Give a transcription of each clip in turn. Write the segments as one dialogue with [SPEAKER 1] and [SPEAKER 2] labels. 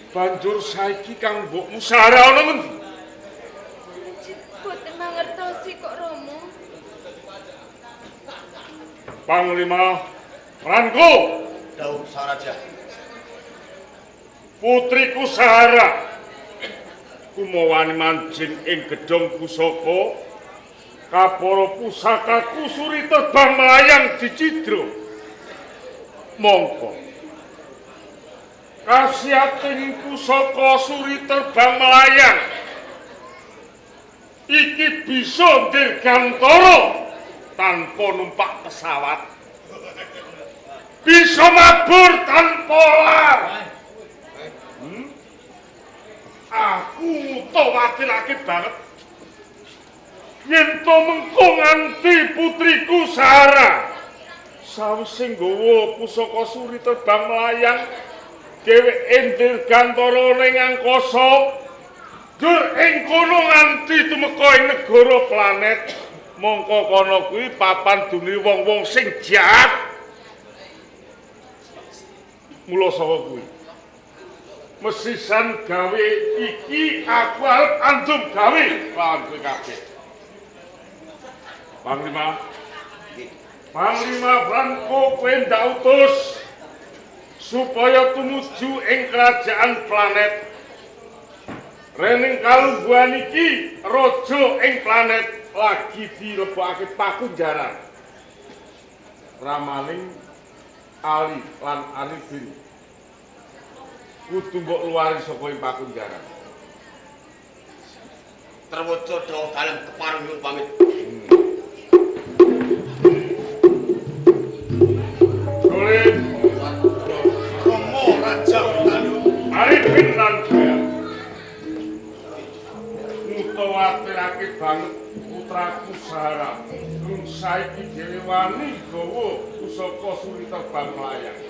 [SPEAKER 1] Banjur saiki kang mbok musara ana ngendi?
[SPEAKER 2] Boten mangertosi kok Rama.
[SPEAKER 1] Panglima Rangko.
[SPEAKER 3] Dawuh Saraja.
[SPEAKER 1] Putriku Sahara kumawani manjing ing gedhong pusaka kapara pusakaku suri terbang melayang dicidra mongko kasiating pusaka suri terbang melayang iki bisa dirgantara tanpa numpak pesawat bisa mabur tanpa lar. Aku tawatilake banget yen to mengko nganti putriku Sahara sawise nggawa pusaka suri terbang melayang dheweke dirgantara ning angkasa dur ing kono nganti tumeka ing negara planet mongko kono kuwi papan dune wong-wong sing jahat mula saka kuwi mesisan gawe iki aku arep anjum gawe lawan kowe kabeh. Panglima Franco kowe ndak utus supaya tumuju ing kerajaan planet. Rening kalungguhan iki raja ing planet lagi dilebokake pakunjaran. Ramaning Ali lan Arifin kudu mbok luwari saka ing pakunjaran.
[SPEAKER 3] Terwaca dawuh dalem kepareng nyuwun pamit.
[SPEAKER 1] Sulit
[SPEAKER 3] Romo Raja Utalu.
[SPEAKER 1] Arifin lan Jaya. Mutawatirake banget putraku Sahara. Dung saiki dhewe wani gawa pusaka suri terbang melayang.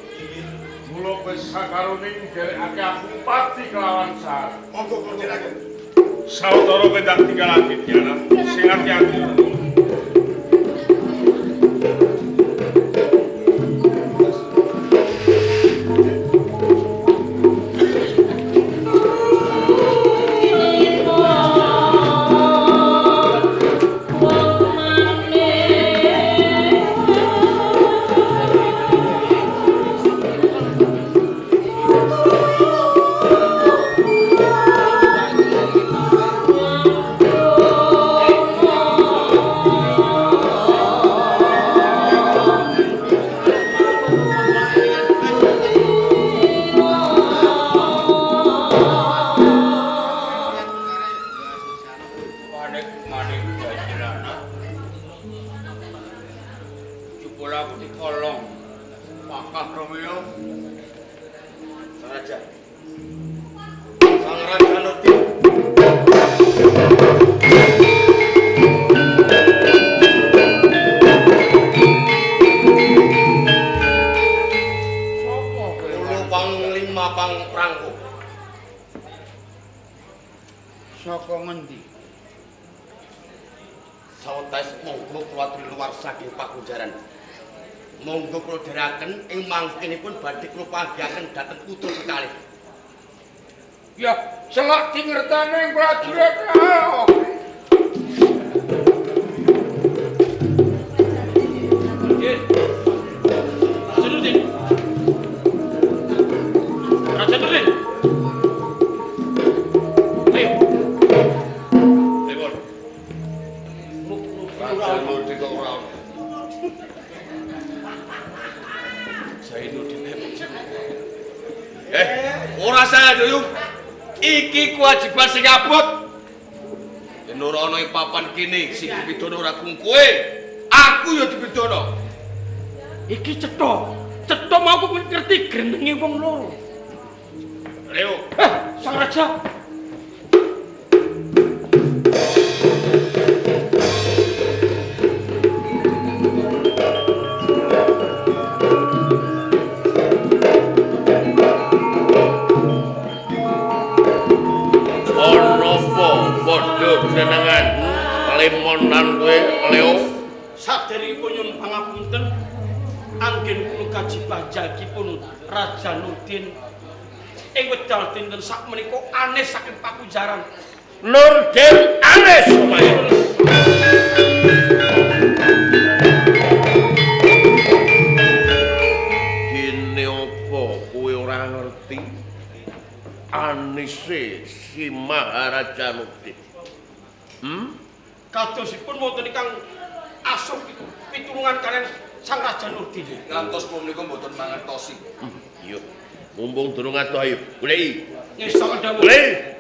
[SPEAKER 1] Mula wis sakarone nderekake aku pati kelawan Sahara.
[SPEAKER 3] Monggo kudiraken.
[SPEAKER 1] Saudara kowe ndak tinggalake Diana. Sing ati-ati.
[SPEAKER 4] Saka ngendi?
[SPEAKER 3] Sawetawis monggo kula luar saking pakunjaran. Monggo kula dherekaken ing mangkenipun badhe kula panggihaken dhateng putra kekalih.
[SPEAKER 4] Ya, selak dingerteni prajurit. Nggih. Raja Nurdin. Ayo. Lebon.
[SPEAKER 3] Raja Nurdin kok ora ono. Zainuddin ora salah Duyung. Iki kewajiban sing abot. Yen ora ana ing papan kene sing dipidana ora kung kowe, aku ya dipidana.
[SPEAKER 4] Iki cetha. Cetha mau kok ngerti grenenge wong loro.
[SPEAKER 3] Leo,
[SPEAKER 4] Sang Raja.
[SPEAKER 3] Jenengan lemon lan kowe Leo
[SPEAKER 4] Saderengipun nyuwun pangapunten anggen kula kaji panjalkipun Raja Nurdin ing wedal dinten sakmenika aneh saking pakujaran.
[SPEAKER 1] Nurden aneh Sumayun. Kene apa kowe ora ngerti? Anise si Maharaja Nurdin.
[SPEAKER 4] Kadosipun wonten ingkang asuh pitulungan kalian Sang Raja Nurdin.
[SPEAKER 3] Ngantos menika mboten mangertosi.
[SPEAKER 1] Iya. Mumpung durung atuh ayo, goleki.
[SPEAKER 4] Ngesok dawuh.
[SPEAKER 1] Goleki.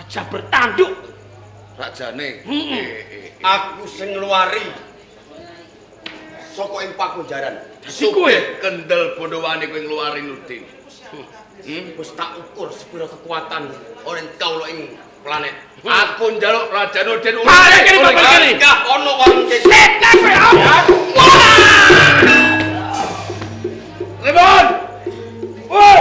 [SPEAKER 4] Raja bertanduk.
[SPEAKER 3] Rajane. Aku sing ngluwari saka ing pakunjaran.
[SPEAKER 4] Si kowe
[SPEAKER 3] kendel bondowane kowe ngluwari Nurdin. Wis tak ukur sepira kekuatan orang kawula ing planet. Aku njaluk Raja Nurdin
[SPEAKER 4] Balik kene, balik kene.
[SPEAKER 3] Gak ono warung kene. Lemon! Woi!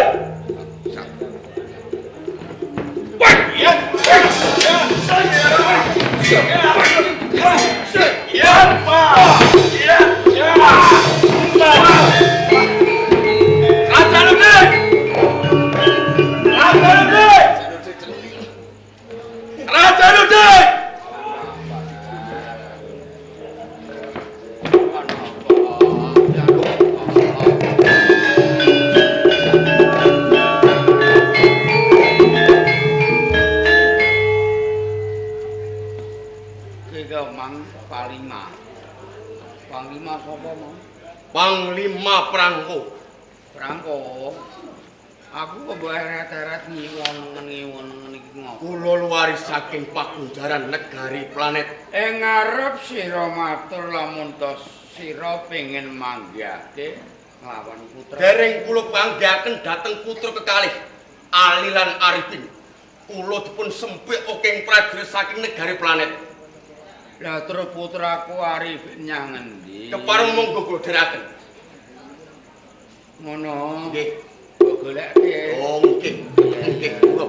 [SPEAKER 3] Raja Nurdin!
[SPEAKER 5] Panglima sapa mau?
[SPEAKER 3] Panglima Prangko.
[SPEAKER 5] Prangko. Aku kok mbok eret-eret ngiwon-ngiwon iki ngopo?
[SPEAKER 3] Kula luwari saking pakunjaran negari planet.
[SPEAKER 5] Ing ngarep sira matur lamun tos sira pengin manggihake nglawan putra.
[SPEAKER 3] Dereng kula panggihaken dhateng putra kekalih Alilan Arifin. Kula dipun sempit oking prajurit saking negari planet.
[SPEAKER 5] Lah terus putraku Arifin nyang endi?
[SPEAKER 3] Kepareng monggo kula dherekaken.
[SPEAKER 5] Ngono.
[SPEAKER 3] Nggih.
[SPEAKER 5] Kok goleke.
[SPEAKER 3] Oh, nggih. Nggih, kula.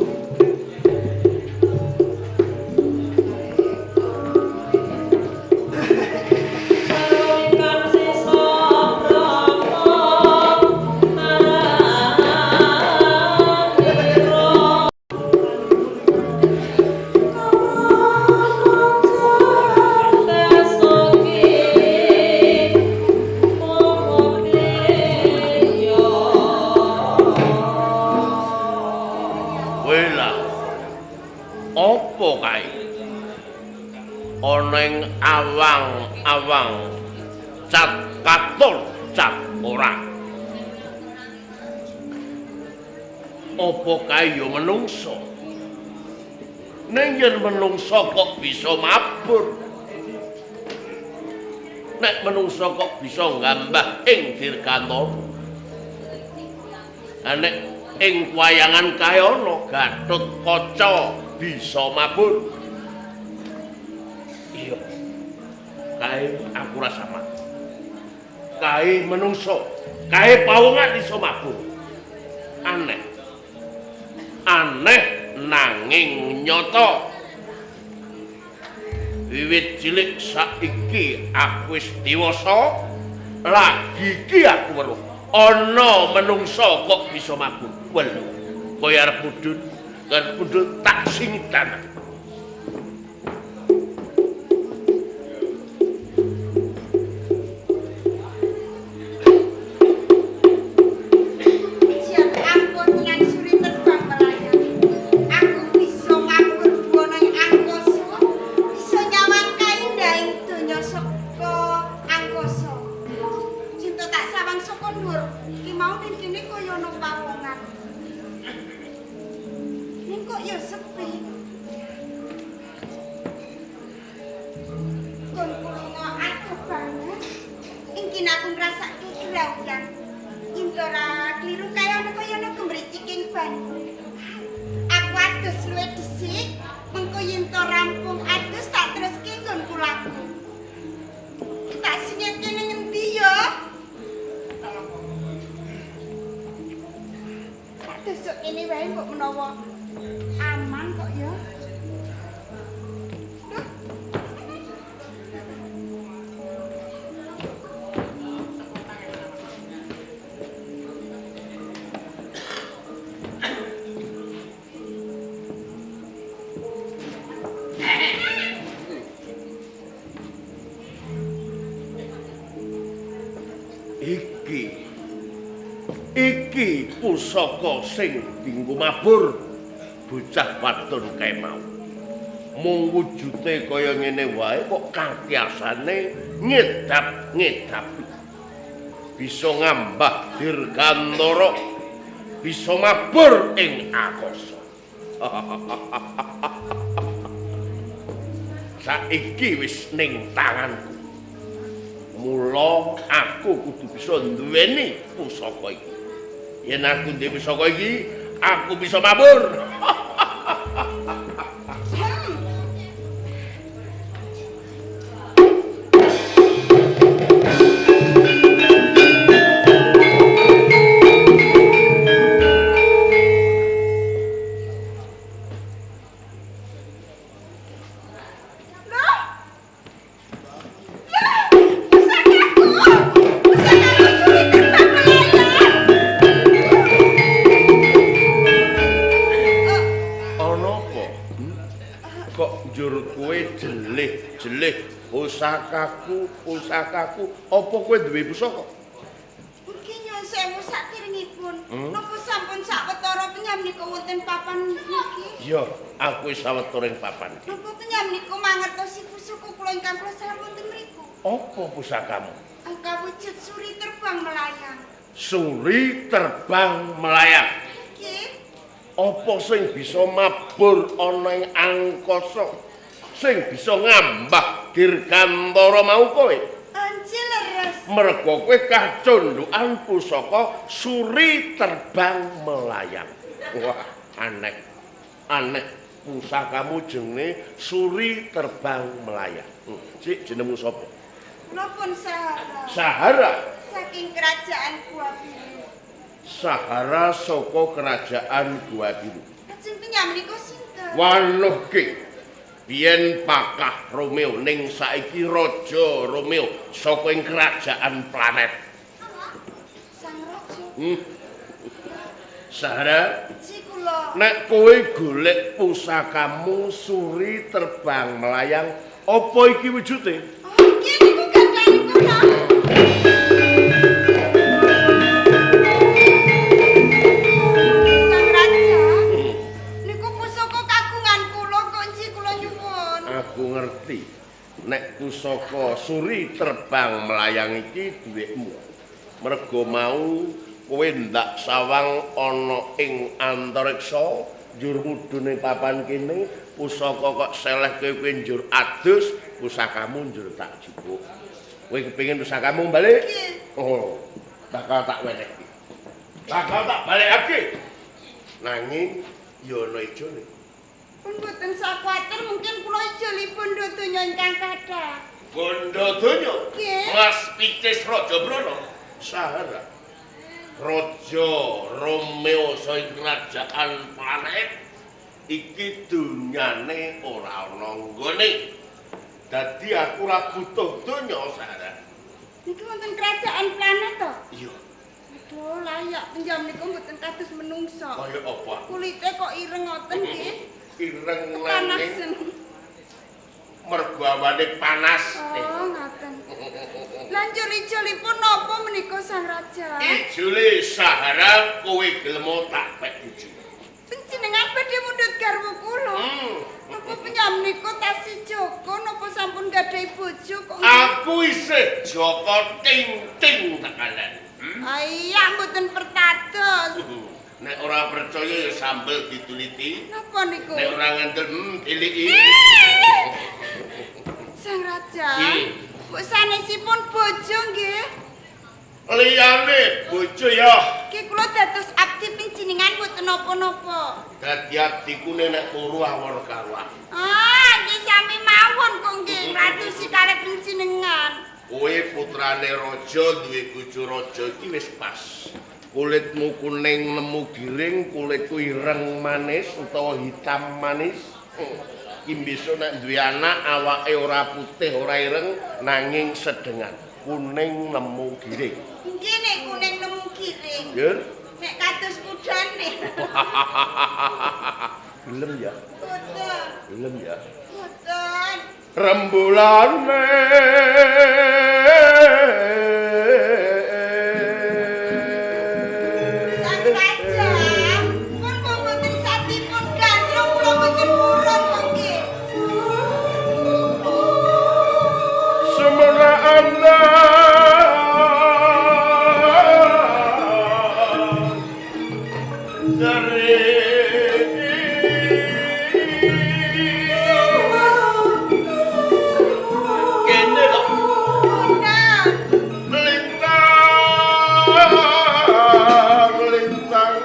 [SPEAKER 1] Oneng awang-awang cat katon cat ora. Apa kae yo menungso? Ning yen menungso kok bisa mabur? Nek menungso kok bisa ngambah ing dirgantara? Nek ing wayangan kae ana Gatotkaca bisa mabur? Iya, kae aku rasa mak. Kae menungso, kae pawongan iso mabur. Aneh. Aneh nanging nyata. Wiwit cilik saiki aku wis dewasa, lagi iki aku weruh. Ana menungso kok bisa mabur. Welu, kowe arep mudhun, kan mudhun tak singitan.
[SPEAKER 2] sekene wae kok menawa aman kok ya.
[SPEAKER 6] Iki pusaka sing dinggo mabur bocah wadon kae mau. Mung wujude kaya ngene wae kok katyasane ngedap-ngedapi. Bisa ngambah dirgantara, bisa mabur ing akasa. Saiki wis ning tanganku. Mula aku kudu bisa nduweni pusaka iki. Yen aku duwe pusaka iki, aku bisa mabur. Pusakaku, apa kowe duwe pusaka?
[SPEAKER 2] Mugi nyuwun sewu sakiringipun. Napa sampun sawetara penyamnika wonten papan niki?
[SPEAKER 6] Iya, aku wis sawetara ing papan.
[SPEAKER 2] Napa penyamnika mangertosi pusaka kula ingkang prasarana wonten mriku?
[SPEAKER 6] Apa pusakamu?
[SPEAKER 2] Kawujud suri terbang melayang.
[SPEAKER 6] Suri terbang melayang.
[SPEAKER 2] Nggih.
[SPEAKER 6] Apa sing bisa mabur ana ing angkasa? Sing bisa ngambah dirgantara mau kowe?
[SPEAKER 2] Anjir leres.
[SPEAKER 6] Merga kowe kacondhokan pusaka suri terbang melayang. Wah, aneh. Aneh pusakamu jenenge suri terbang melayang. Sik jenengmu sapa?
[SPEAKER 2] Kula pun Sahara.
[SPEAKER 6] Sahara.
[SPEAKER 2] Saking kerajaan Gua Biru.
[SPEAKER 6] Sahara saka kerajaan Gua Biru.
[SPEAKER 2] Lajeng penyamnika sinten?
[SPEAKER 6] Waluh ki. Biyen Pakah Romeo ning saiki Raja Romeo saka ing kerajaan planet.
[SPEAKER 2] Sang Raja.
[SPEAKER 6] Sahara,
[SPEAKER 2] Si kula.
[SPEAKER 6] nek kowe golek pusakamu suri terbang melayang, apa iki wujude?
[SPEAKER 2] Oh, nggih niku gandane kula. Sang Raja. Niku pusaka kagungan kula kok nji kula nyuwun.
[SPEAKER 6] Aku ngerti. Nek pusaka suri terbang melayang iki duwekmu. Merga mau kowe ndak sawang ana ing antariksa njur mudhun ing papan kene, pusaka kok seleh kowe njur adus, pusakamu njur tak jupuk. Kowe kepengin pusakamu balik?
[SPEAKER 2] Nggih.
[SPEAKER 6] Oh, bakal tak wenehke. Bakal tak balekake. Nanging ya ana ijone.
[SPEAKER 2] Pun boten sakuwatir mungkin kula ijolipun donya ingkang kathah.
[SPEAKER 6] Bondo donya.
[SPEAKER 2] Nggih.
[SPEAKER 6] Mas Picis Raja Brana. Sahara. Raja Romeo sing kerajaan planet iki dunyane ora ana nggone. Dadi aku ora butuh donya, Sahara.
[SPEAKER 2] Niki wonten kerajaan planet to?
[SPEAKER 6] Iya.
[SPEAKER 2] Aduh, layak penjamnika mboten kados menungsa.
[SPEAKER 6] Kaya apa?
[SPEAKER 2] Kulite kok ireng ngoten nggih.
[SPEAKER 6] Ireng
[SPEAKER 2] Panasen.
[SPEAKER 6] nanging mergo awane panas.
[SPEAKER 2] Oh, ngaten. Lan joli-jolipun napa menika Sang Raja?
[SPEAKER 6] Ijole Sahara kowe gelem tak pek bojo.
[SPEAKER 2] Panjenengan badhe mundhut garwa kula. Napa penyamnika tasih Joko napa sampun gadhahi bojo kok?
[SPEAKER 6] Aku isih Joko ting-ting tekalan.
[SPEAKER 2] Ayah mboten pertados.
[SPEAKER 6] Nek ora percaya ya sambel dituliti.
[SPEAKER 2] Napa niku?
[SPEAKER 6] Nek ora ngandel tiliki.
[SPEAKER 2] Sang Raja.
[SPEAKER 6] Nggih.
[SPEAKER 2] Kok sanesipun bojo nggih?
[SPEAKER 6] Liyane bojo ya.
[SPEAKER 2] Ki kula dados abdi panjenengan mboten napa-napa.
[SPEAKER 6] Dadi abdiku nek turu awor-kawor.
[SPEAKER 2] Ah, nggih sami mawon kok nggih ratu sikare panjenengan.
[SPEAKER 6] Kowe putrane raja duwe bojo raja iki wis pas. kulitmu kuning nemu giring, kulitku ireng manis utawa hitam manis. Iki besok nek duwe anak awake ora putih ora ireng nanging sedengan. Kuning nemu giring.
[SPEAKER 2] Nggih nek kuning nemu giring.
[SPEAKER 6] Yer.
[SPEAKER 2] Nek kados kudane.
[SPEAKER 6] Gelem ya?
[SPEAKER 2] Boten.
[SPEAKER 6] Gelem ya?
[SPEAKER 2] Boten.
[SPEAKER 6] Rembulane
[SPEAKER 2] Sang Raja, pun boten satipun gandrung kula boten purun kok nggih.
[SPEAKER 6] semana anda dari
[SPEAKER 3] Kene lho.
[SPEAKER 2] Nah,
[SPEAKER 6] melintang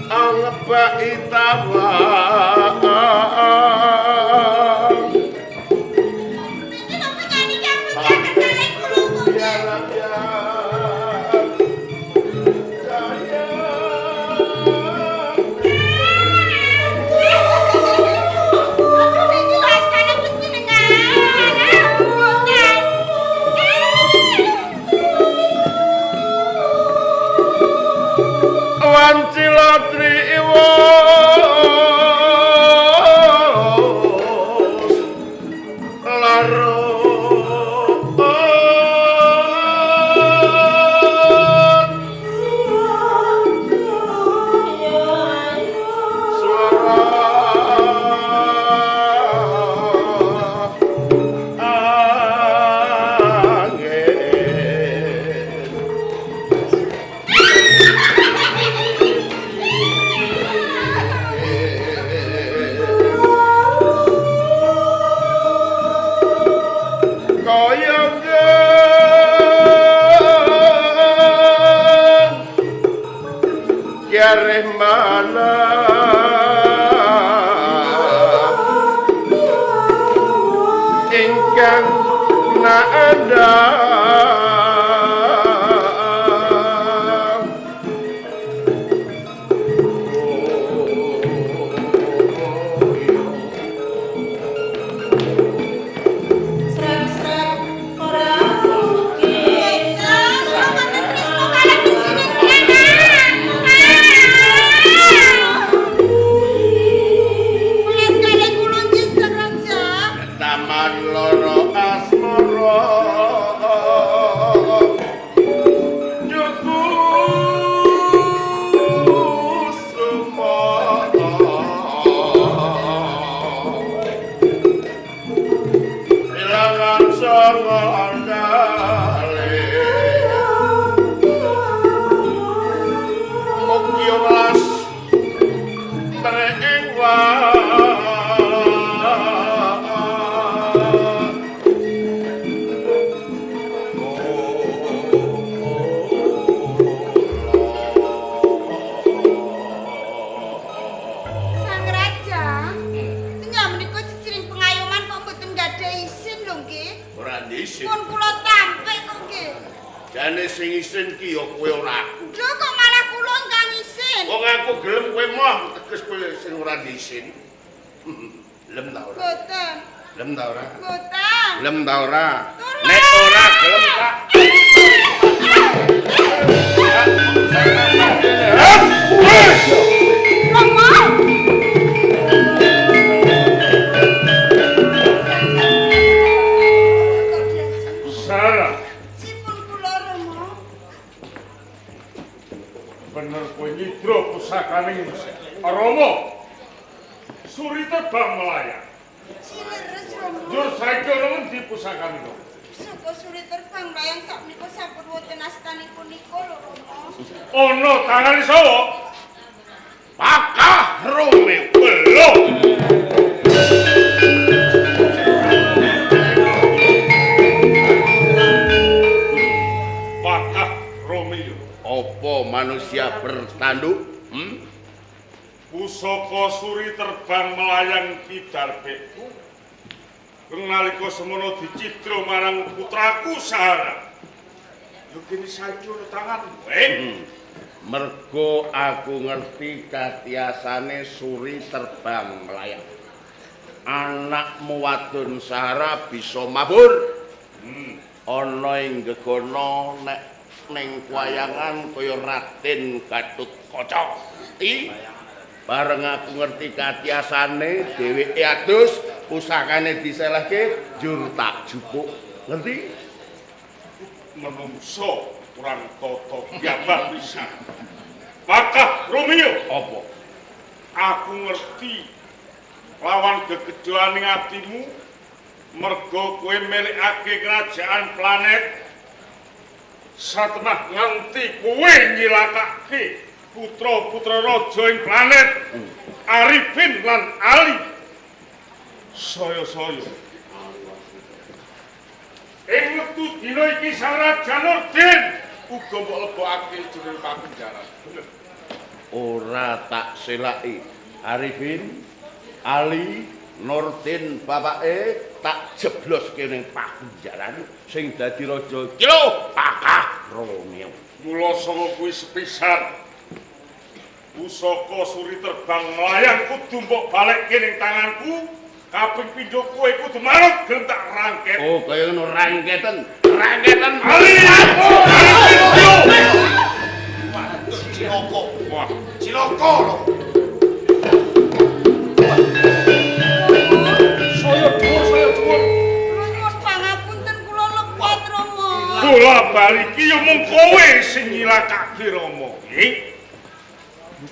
[SPEAKER 6] angebak itawang
[SPEAKER 2] iki lho penyanyi nyambut gawe kula kok nggih.
[SPEAKER 6] biarlah
[SPEAKER 2] Aduh niki wastane panjenengan. Boten.
[SPEAKER 6] Wancilotri iwos laron suara angin koyong yareh mana ingkang naanda
[SPEAKER 7] Srek-srek ora mungkin.
[SPEAKER 6] taman loro asmara nyuku sumata ilangan sanga andale mugi welas treng
[SPEAKER 2] Sang Raja, tengah menika ciciring pengayoman kok mboten gadhah isin lho nggih.
[SPEAKER 6] ora disin.
[SPEAKER 2] Pun kula tampik kok nggih.
[SPEAKER 6] Jane sing isin ki ya kowe ora aku.
[SPEAKER 2] Lho kok malah kula ingkang isin.
[SPEAKER 6] Wong aku gelem kowe moh teges kowe sing ora disin. Lem ta ora?
[SPEAKER 2] Boten.
[SPEAKER 6] Lem ta ora?
[SPEAKER 2] Boten.
[SPEAKER 6] Lem ta ora? Nek ora gelem tak.
[SPEAKER 1] Sarah,
[SPEAKER 2] Sipun kula Rama.
[SPEAKER 1] bener kowe nyidra pusakaning Rama. Suri terbang melayang.
[SPEAKER 2] Cileres Rama.
[SPEAKER 1] Jur saiki ana ngendi pusakane kok?
[SPEAKER 2] Saka suri terbang layang sakmenika sampun wonten astanipun nika lho Rama.
[SPEAKER 1] Ana tangane sapa?
[SPEAKER 6] Pakah Romeo.
[SPEAKER 1] Belum. Pakah Romeo.
[SPEAKER 6] Apa manusia bertanduk?
[SPEAKER 1] Pusaka suri terbang melayang kidarbekku. Nalika semono dicidra marang putraku Sahara. Lho kene saiki ono tanganmu,
[SPEAKER 6] Mergo aku ngerti katiasane Suri terbang melayang. Anakmu wadon Sahara bisa mabur. Ana ing gegono nek ning wayangan kaya Raden Gatotkaca. Bareng aku ngerti katiasane dheweke adus, pusakane diselehke, njur tak jupuk. Ngerti?
[SPEAKER 1] Menungso kurang tata piyambak pisan. Maka Romeo,
[SPEAKER 6] Apa?
[SPEAKER 1] aku ngerti lawan gegedhoaning atimu mergo kowe milikake kerajaan planet satemah nganti kowe nyilakake putra-putra raja ing planet Arifin lan Ali. Saya-saya ing wektu dina iki Raja Nurdin uga mbok lebokake jero papenjara.
[SPEAKER 6] Ora tak selaki. Arifin, Ali, Nurdin bapake tak jebloske ning pakunjaran sing dadi raja kilo Pakah Romeo.
[SPEAKER 1] Mula sanga kuwi sepisan pusaka Suri terbang melayang kudu mbok balekke ning tanganku. Kaping pindho kowe kudu manut gelem tak rangket.
[SPEAKER 6] Oh, kaya ngono rangketen. Rangketen.
[SPEAKER 1] Ali!
[SPEAKER 3] Ciloko.
[SPEAKER 1] Wah,
[SPEAKER 3] Ciloko lho.
[SPEAKER 1] saya dhuwur.
[SPEAKER 2] Nuwun pangapunten kula lepot Rama.
[SPEAKER 1] Bola bali iki yo mung kowe sing nyilakake Rama.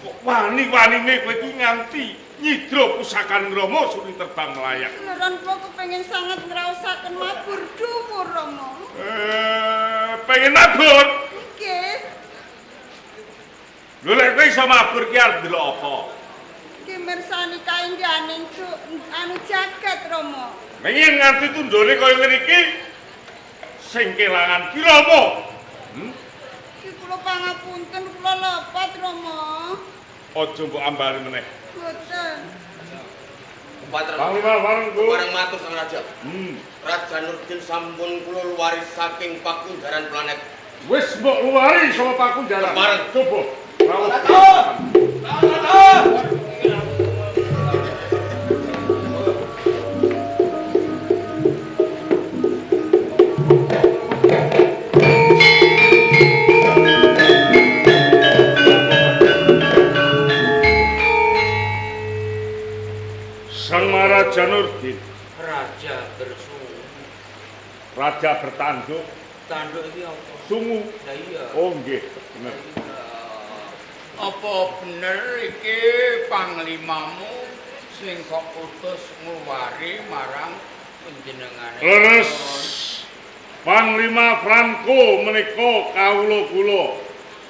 [SPEAKER 1] Kok wani-wanine kowe iki nganti nyidra pusakan Rama Suri terbang melayang.
[SPEAKER 2] Beneran kula kepengin sanget ngraosaken mabur dhuwur Rama.
[SPEAKER 1] Pengen mabur.
[SPEAKER 2] Nggih,
[SPEAKER 1] Lho lek kowe iso mabur ki arep delok apa?
[SPEAKER 2] nggih mirsani kaengganing anu jagat Rama.
[SPEAKER 1] Mengin nganti tundone kaya ngene iki sing kelangan ki Rama.
[SPEAKER 2] Iki kula pangapunten kula lepot Rama.
[SPEAKER 1] Aja mbok ambali meneh.
[SPEAKER 2] Boten.
[SPEAKER 3] Kepaten.
[SPEAKER 1] Panglima bareng Bu.
[SPEAKER 3] Bareng matur Sang Raja. Raja Nurdin sampun kula luwari saking pakunjaran planet.
[SPEAKER 1] Wis mbok luwari sama pakunjaran.
[SPEAKER 3] Bareng.
[SPEAKER 1] Coba. Rawuh. Sang Maharaja Nurdin,
[SPEAKER 4] Raja bersungu.
[SPEAKER 1] raja bertanduk,
[SPEAKER 4] Tanduk iki apa?
[SPEAKER 1] sungu.
[SPEAKER 4] Lah iya.
[SPEAKER 1] Oh nggih, bener.
[SPEAKER 5] Apa bener iki panglimamu sing kok utus ngluwari marang panjenengane?
[SPEAKER 1] Leres Panglima Franco menika kawula kula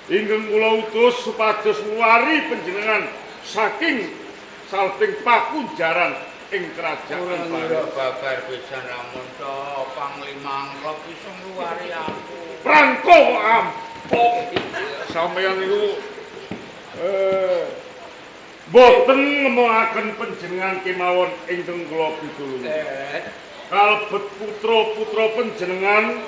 [SPEAKER 1] ingkang kula utus supados ngluwari panjenengan saking salting pakunjaran ing kerajaan
[SPEAKER 5] Ora
[SPEAKER 1] Paris.
[SPEAKER 5] ngira babar pisan lamun to panglima kok iso ngluwari aku.
[SPEAKER 1] Franco ampok sampeyan niku boten ngemoaken panjenengan kemawon ingkang kula pitulungi. Kalebet putra-putra panjenengan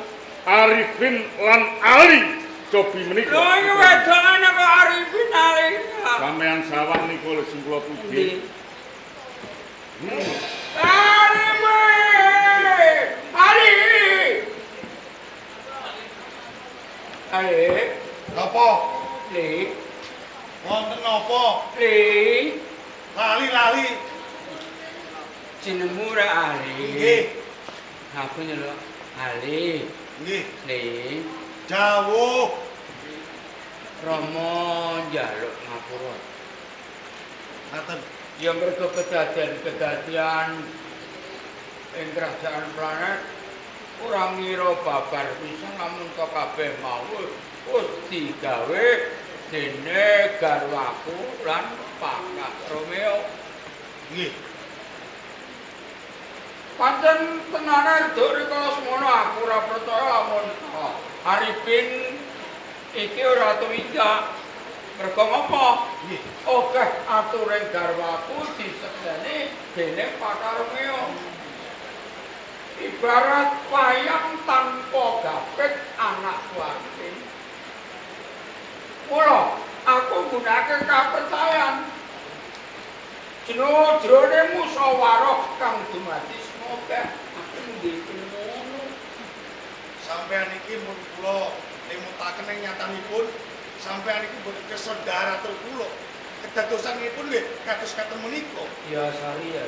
[SPEAKER 1] Arifin lan Ali cobi menika.
[SPEAKER 5] Lho iki wedokan apa Arifin Ali?
[SPEAKER 1] Sampeyan sawang niku lho sing kula puji.
[SPEAKER 5] Ali.
[SPEAKER 3] Napa?
[SPEAKER 5] Li.
[SPEAKER 3] Wonten napa?
[SPEAKER 5] Li.
[SPEAKER 3] Lali-lali.
[SPEAKER 5] Jenengmu ra Ali.
[SPEAKER 3] Nggih.
[SPEAKER 5] Aku nyeluk Ali.
[SPEAKER 3] Nggih.
[SPEAKER 5] Li.
[SPEAKER 3] Jawuh.
[SPEAKER 5] Rama njaluk ngapura.
[SPEAKER 3] Ngaten.
[SPEAKER 5] Ya mergo kedadian ing kerajaan planet ora ngira babar pisan lamun kok kabeh mau wis digawe dene garwaku lan Pakah Romeo.
[SPEAKER 3] Nggih.
[SPEAKER 5] Pancen tenane nduk rikala semono aku ora percaya lamun Arifin iki ora tumindak. Mergo ngapa?
[SPEAKER 3] Nggih.
[SPEAKER 5] Akeh aturing garwaku disekseni dening Pakah Romeo. ibarat wayang tanpa gapit anak wartin. Mula aku gunake kapercayan jero-jerone musyawarah kang dumadi semoga aku nggih ngono.
[SPEAKER 8] Sampeyan iki mun kula nemutaken ing nyatanipun sampeyan iki boten kesodara tur kula. Kedadosanipun nggih kados katen menika.
[SPEAKER 5] Ya sari ya.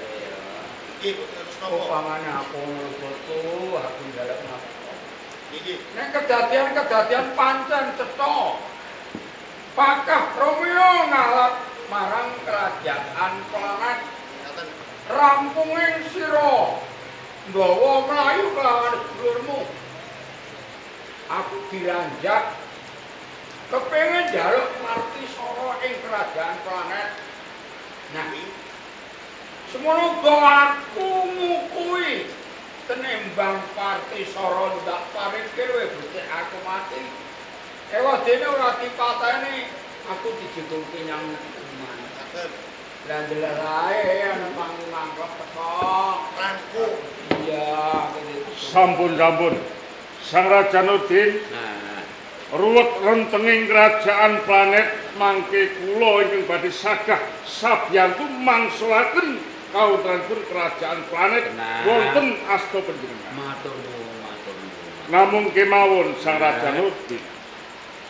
[SPEAKER 8] Nggih boten napa.
[SPEAKER 5] Upamane aku foto aku njaluk napa.
[SPEAKER 8] Nggih.
[SPEAKER 5] Nek kedadian pancen cetha. Pakah Romeo ngalap marang kerajaan planet.
[SPEAKER 8] Ngaten.
[SPEAKER 5] Rampunging sira nggawa mlayu kelawan sedulurmu. Aku diranjak kepengin njaluk Martisara ing kerajaan planet. Nah, semono uga aku ngukui tenembang Martisara ndak paringke kowe becik aku mati. Ewadene ora dipateni, aku dijedulke nyang kuman.
[SPEAKER 8] Ngaten.
[SPEAKER 5] Lah ndelok ae ana mangkok teko.
[SPEAKER 8] Rangkung.
[SPEAKER 5] Iya, gitu.
[SPEAKER 1] Sampun. Sang Raja Nudin
[SPEAKER 5] Nah,
[SPEAKER 1] ruwet rentenging kerajaan planet mangke kula ingkang badhe sagah sabyantu mangsulaken kawontenanipun kerajaan planet
[SPEAKER 5] Nah.
[SPEAKER 1] wonten asta panjenengan.
[SPEAKER 5] matur nuwun.
[SPEAKER 1] Namung kemawon Sang Raja Nudin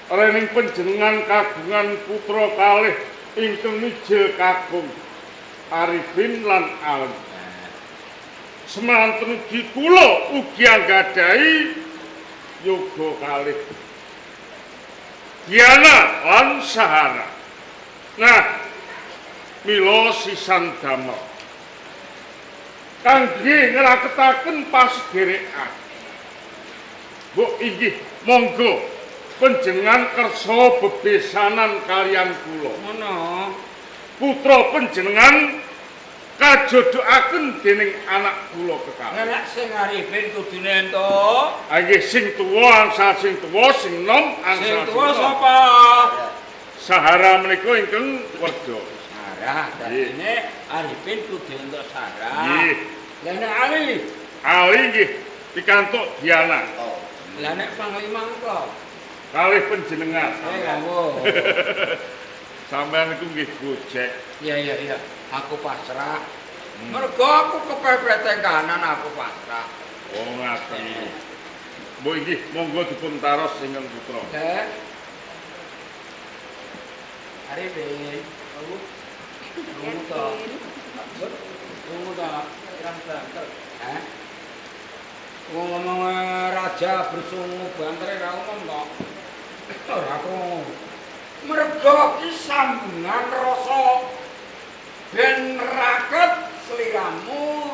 [SPEAKER 1] rening panjenengan kagungan putra kalih ingkang mijil kakung Arifin lan Alim. Semanten ugi kula ugi anggadhahi yoga kalih Diana lan Sahara. Nah, mila sisan damel kangge ngraketaken pasederekan. Bu inggih monggo panjenengan kersa bebesanan kalian kula.
[SPEAKER 5] Ngono.
[SPEAKER 1] Putra panjenengan kajodokaken dening anak kula kekalih.
[SPEAKER 5] Nek sing Arifin kudune entuk.
[SPEAKER 1] Nggih sing tuwa angsal sing tuwa, sing nom angsal
[SPEAKER 5] Sing tuwa sapa?
[SPEAKER 1] Sahara menika ingkang werda.
[SPEAKER 5] Sarah. Dadine Arifin kudu entuk Sarah.
[SPEAKER 1] Nggih.
[SPEAKER 5] Lah nek Ali,
[SPEAKER 1] Ali nggih pikantuk Diana.
[SPEAKER 5] lah nek Panglima engko.
[SPEAKER 1] Kalih panjenengan.
[SPEAKER 5] Ngawuh.
[SPEAKER 1] Sampeyan niku nggih gojek.
[SPEAKER 5] Iya. Aku pasrah. Mergo aku kepepet kanan aku pasrah.
[SPEAKER 1] Oh ngaten. Bu inggih monggo dipun taros ingkang putra.
[SPEAKER 5] Arifin, aku tunggu toh. Tunggu toh. Hah? Ngomong raja bersungu bantere ra umum toh. Ora aku. Mergo ki sambungan rasa ben raket sliramu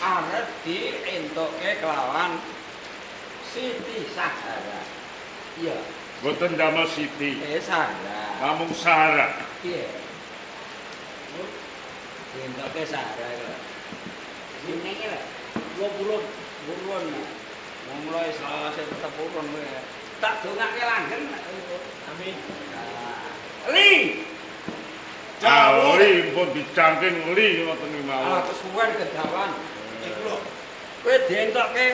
[SPEAKER 5] arep dientuke kelawan Siti Sahara. Iya.
[SPEAKER 1] Boten damel Siti.
[SPEAKER 5] Sahara.
[SPEAKER 1] Namung Sahara.
[SPEAKER 5] Iya. Dientuke Sahara kok. Sini iki lho. 20 buruan. Mulai selasa tetep buruan kowe. Tak dongake langgeng. Amin. Li.
[SPEAKER 1] Jawli pun dicangking li ngoten iki mawon.
[SPEAKER 5] Kesuwen kedawan. Iku lho. Kowe dientokke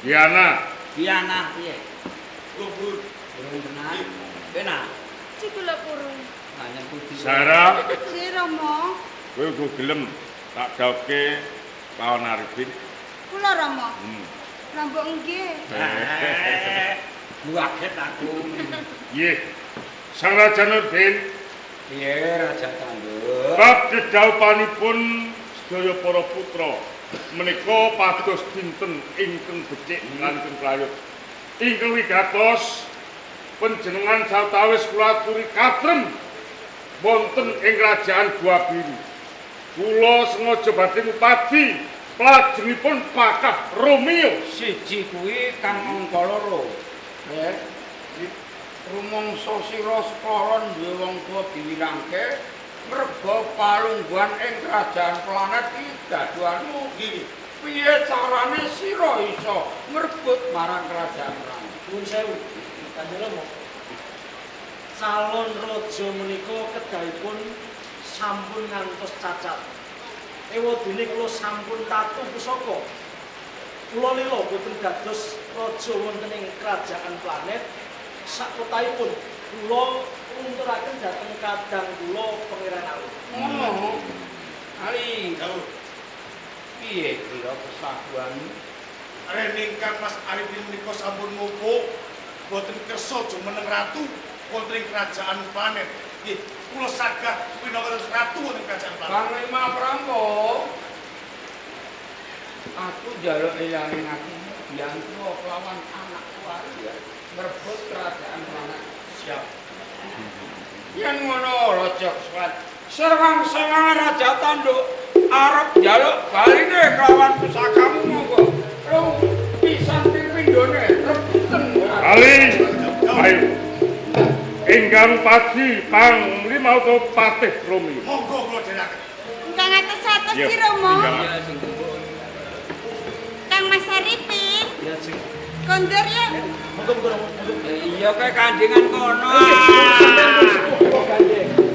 [SPEAKER 1] Diana.
[SPEAKER 5] Diana piye? Burung tenan. Benar.
[SPEAKER 2] Cikula purun.
[SPEAKER 5] Hanya putih.
[SPEAKER 1] Sarah,
[SPEAKER 2] Si Rama,
[SPEAKER 1] kowe uga gelem tak dawuhke kawan Arifin.
[SPEAKER 2] kula Rama. Rambok nggih.
[SPEAKER 5] Buaket aku.
[SPEAKER 1] Nggih. Sang Raja Nurdin,
[SPEAKER 5] Piye Raja Tanduk?
[SPEAKER 1] bab dedaupanipun sedaya para putra menika pados dinten ingkang becik lan ingkang prayut. Ingkang wigatos panjenengan sawetawis kula aturi katrem wonten ing kerajaan Gua Biru. Kula sengaja badhe ngupadi lajengipun pakah Romeo.
[SPEAKER 5] Siji kuwi kang angka loro. Ya. Rumangsa sira sekoron duwe wong tuwa diwirangke merga palungguhan ing kerajaan planet iki dadoanmu iki. Piye carane sira iso ngrebut marang kerajaan planet?
[SPEAKER 4] Nuwun sewu. Kanjeng Rama. Calon raja menika kedahipun sampun ngantos cacat.
[SPEAKER 9] ewadene kula sampun tatu pusaka. Kula lila boten dados raja wonten ing kerajaan planet sakotahipun. Kula nunturaken dhateng kadang kula Pangeran Alu.
[SPEAKER 5] Ngono. Ali, piye kira kesaguan?
[SPEAKER 8] Reningkang Mas Arifin menika sampun mumpuk boten kersa jumeneng ratu wonten ing kerajaan planet. Nggih, kula sagah winawis ratu wonten kerajaan planet.
[SPEAKER 5] Bang Lima Prampo. Aku njaluk eling aku biyen kelawan anakku ya merebut kerajaan planet. Siap. Yen ngono Raja Swat, serwang-serwang Raja Tanduk arep njaluk baline kelawan pusakamu monggo. Lu pisan pindhone rebutan.
[SPEAKER 1] Ali, ayo. Ingkang pagi Panglima utawa Patih Romi.
[SPEAKER 8] Monggo kula dherekaken.
[SPEAKER 2] Ingkang atus-atus Ki Rama. Kang Mas Arifin.
[SPEAKER 9] Ya sing
[SPEAKER 2] Kondur ya.
[SPEAKER 9] monggo.
[SPEAKER 5] Iya kayak kandingan kono.
[SPEAKER 9] Kok gandeng.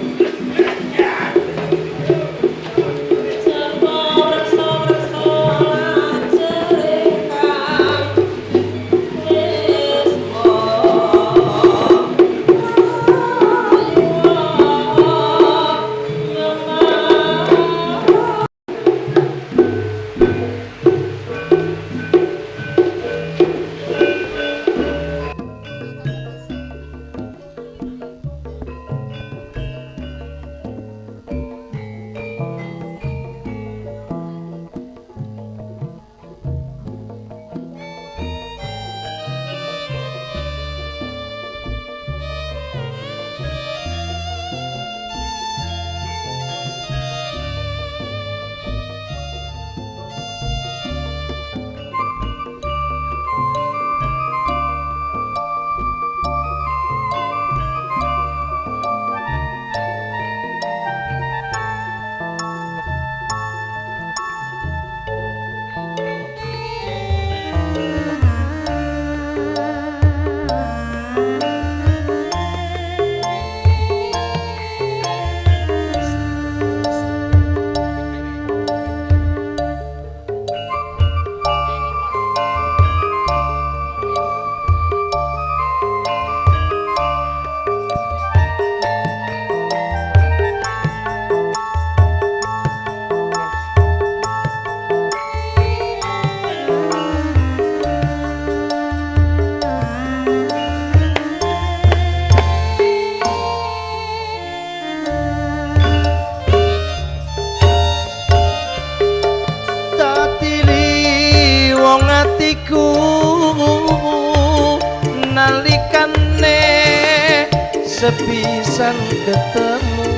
[SPEAKER 10] sepisan ketemu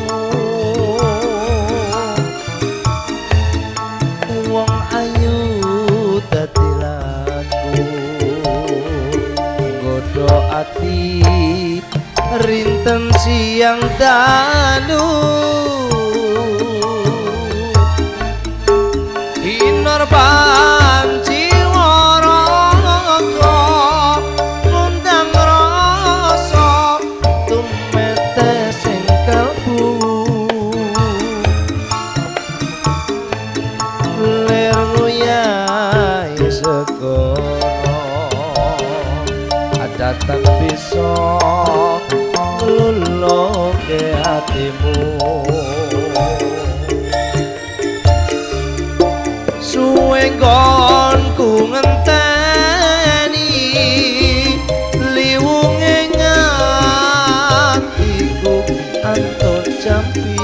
[SPEAKER 10] wong ayu dadi laku nggodho ati rinten siang dalu hinor banci datang bisa ngluluke hatimu suwe nggonku ngenteni liwunge ngatiku antun jampi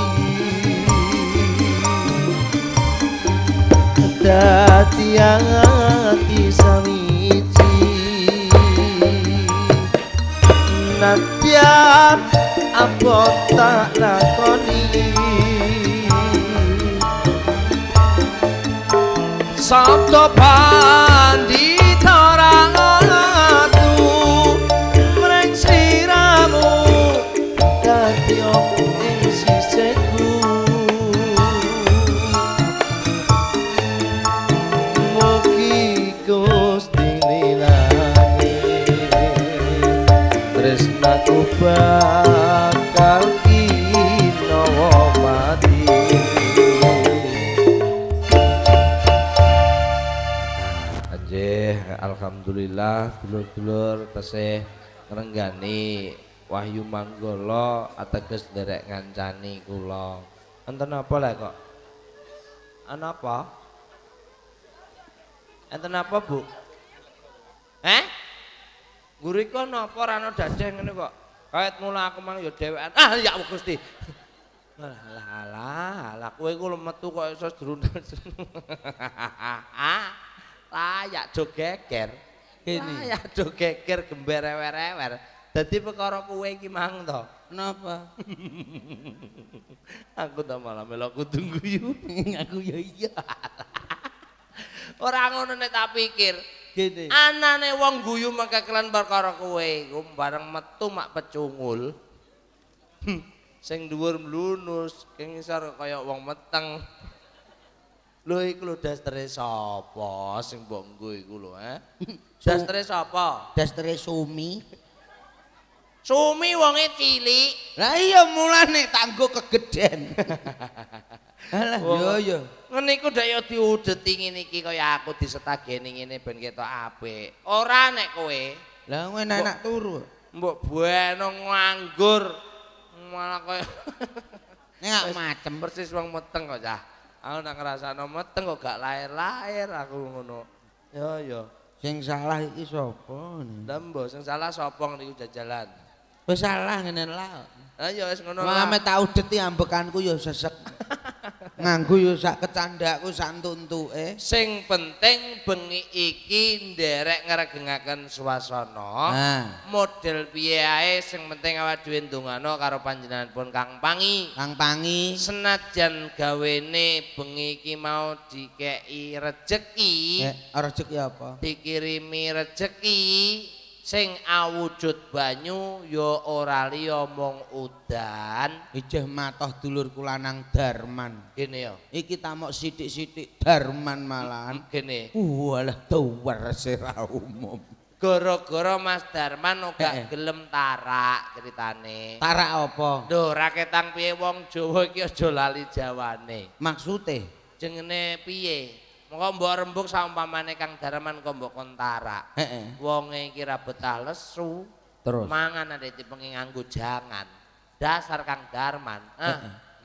[SPEAKER 10] dadi ati sawiji nadyan abot tak lakoni sabda pandita ratu mreng sliramu dadi ing sisihku mugi Gusti tresnaku bakal kinawa mati Alhamdulillah dulur-dulur tesih ngrenggani Wahyu Manggala ateges nderek ngancani kula. Enten apa lek kok? Ana apa? Enten apa, Bu? Guru iku ana apa ora ana dadeh ngene kok. Kait mula aku mang ya dhewean. Ah ya Gusti. Alah, kowe iku metu kok iso drundel. Layak do geger. Layak do geger gember ewer-ewer. Dadi perkara kowe iki mang to. Kenapa? Aku ta malah melo kudu guyu. Aku ya iya. Ora ngono nek tak pikir. Gini. Anane wong guyu mengke kelan perkara kowe iku bareng metu mak pecungul. Sing dhuwur mlunus, sing ngisor kaya wong meteng. Lho iku lho dastere sapa sing mbok nggo iku lho, Dastere sapa? Dastere Sumi. Sumi wonge cilik. Lah iya mulane tak nggo kegeden. Alah yo. Ngene iku ndak yo diudeti ngene iki kaya aku disetageni ngene ben ketok apik. Ora nek kowe. Lah kowe enak turu. Mbok bueno nganggur. Malah kaya nek macem persis wong meteng kok cah. Aku nak ngrasakno meteng kok gak lahir-lahir aku ngono. Yo. Sing salah iki sapa? Lah mbok sing salah sapa niku jajalan. Wis salah ngene lah. Ha ya wis ngono lah. Ame tak udeti ambekanku ya sesek. Nganggo ya sak kecandaku sak tuntuke. Sing penting bengi iki nderek ngregengaken swasana. Model piye ae sing penting awak dhewe ndongano karo panjenenganipun Kang Pangi. Kang Pangi senajan gawene bengi iki mau dikeki rejeki. Rejeki apa? Dikirimi rejeki. Sing awujud banyu ya ora liya mung udan. Ijeh matoh dulurku lanang Darman. Kene ya. Iki tamok sithik-sithik Darman malahan. Kene. Walah dawer sira umum. Gara-gara Mas Darman ora gelem tarak ceritane. Tarak apa? Lho ra ketang piye wong Jawa iki aja lali jawane. Maksude jenenge piye? Monggo mbok rembug saumpamane Kang Darman kok mbok kon tarak. Wonge iki ra betah lesu. Terus mangan ade dipengi nganggo jangan. Dasar Kang Darman.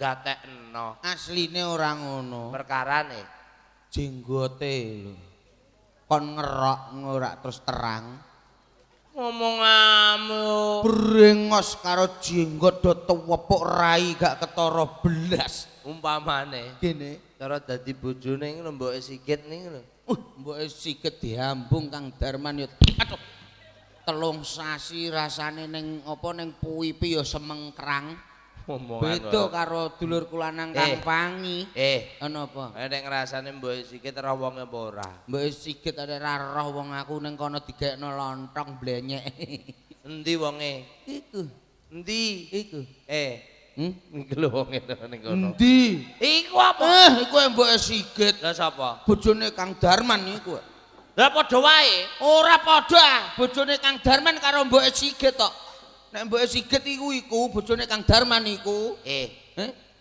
[SPEAKER 10] Gatekno. Asline ora ngono. Perkarane jenggote lho. Kon ngerok ora terus terang. Ngomongamu brengos karo jenggot do tuwepuk rai gak ketara belas. Umpamane kene cara dadi bojone ngono mboke sikit ning ngono. Mboke sikit diambung Kang Darman ya. Aduh. 3 sasi rasane ning apa ning puipi ya semengkrang. Beda karo dulurku lanang Kang Pangi. Ana apa? Nek ngrasane mboke sikit ora wonge apa ora? Mboke sikit ada ra roh wong aku ning kono digekno lontong blenyek. Endi wonge? Iku. Endi? Iku. Iki lho wong ning kono. Endi? Iku apa? Iku mboke sikit. Lah sapa? Bojone Kang Darman iku. Lah padha wae. Ora padha. Bojone Kang Darman karo mboke sikit tok. Nek mboke sikit iku bojone Kang Darman iku.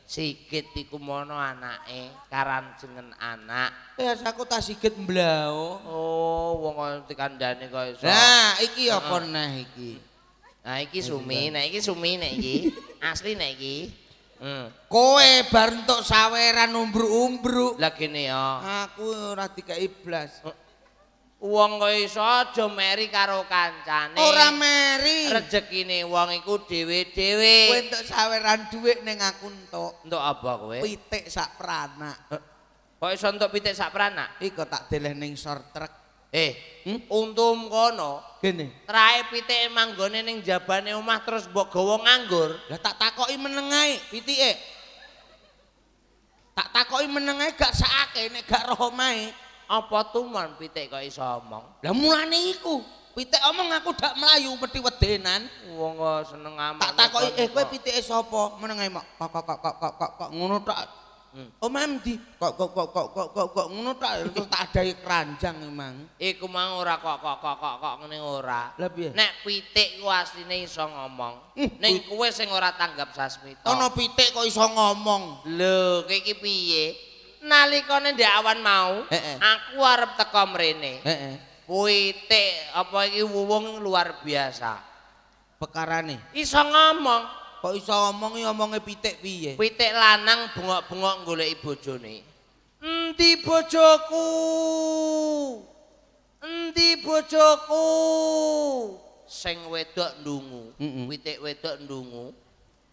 [SPEAKER 10] Sikit iku mono anake, karan jeneng anak. Aku tak sikit mblao. Oh, wong dikandhane kok iso. Nah, iki apa neh iki? Nah, iki Sumi, nek iki Sumi nek iki. Asli nek iki. Kowe bar entuk saweran umbruk-umbruk. Lah kene ya. Aku ora dikeki blas. Wong kok iso aja meri karo kancane. Ora meri. Rezekine wong iku dhewe-dhewe. Kowe entuk saweran dhuwit ning aku entuk. Entuk apa kowe? Pitik sak pranak. Kok iso entuk pitik sak pranak? Iku tak deleh ning short truk. Untum kono. Kene. Trae pitike manggone ning jabane omah terus mbok gawa nganggur. Lah tak takoki meneng ae pitike. Tak takoki meneng ae gak sakake nek gak roh omahe. Apa tuman pitik kok iso omong? Lah mulane iku. Pitik omong aku dak mlayu mesti wedenan. Wong seneng amat. Tak takoki kowe pitike sapa? Meneng ae mok. Kok ngono tok. Omah ndi? Kok ngono tok terus tak adahi keranjang emang. Iku mang ora kok ngene ora. Lah piye? Nek pitik ku asline iso ngomong. Ning kowe sing ora tanggap sasmita. Ana pitik kok iso ngomong. Lho, kowe iki piye? Nalikane ndek awan mau, aku arep teko mrene. Pitik apa iki wuwung luar biasa.
[SPEAKER 11] Pekarane.
[SPEAKER 10] Iso ngomong.
[SPEAKER 11] Kok iso ngomong ngomongnya pitik piye?
[SPEAKER 10] Pitik lanang bengok-bengok goleki bojone. Endi bojoku? Endi bojoku? Sing wedok ndungu. Pitik wedok ndungu.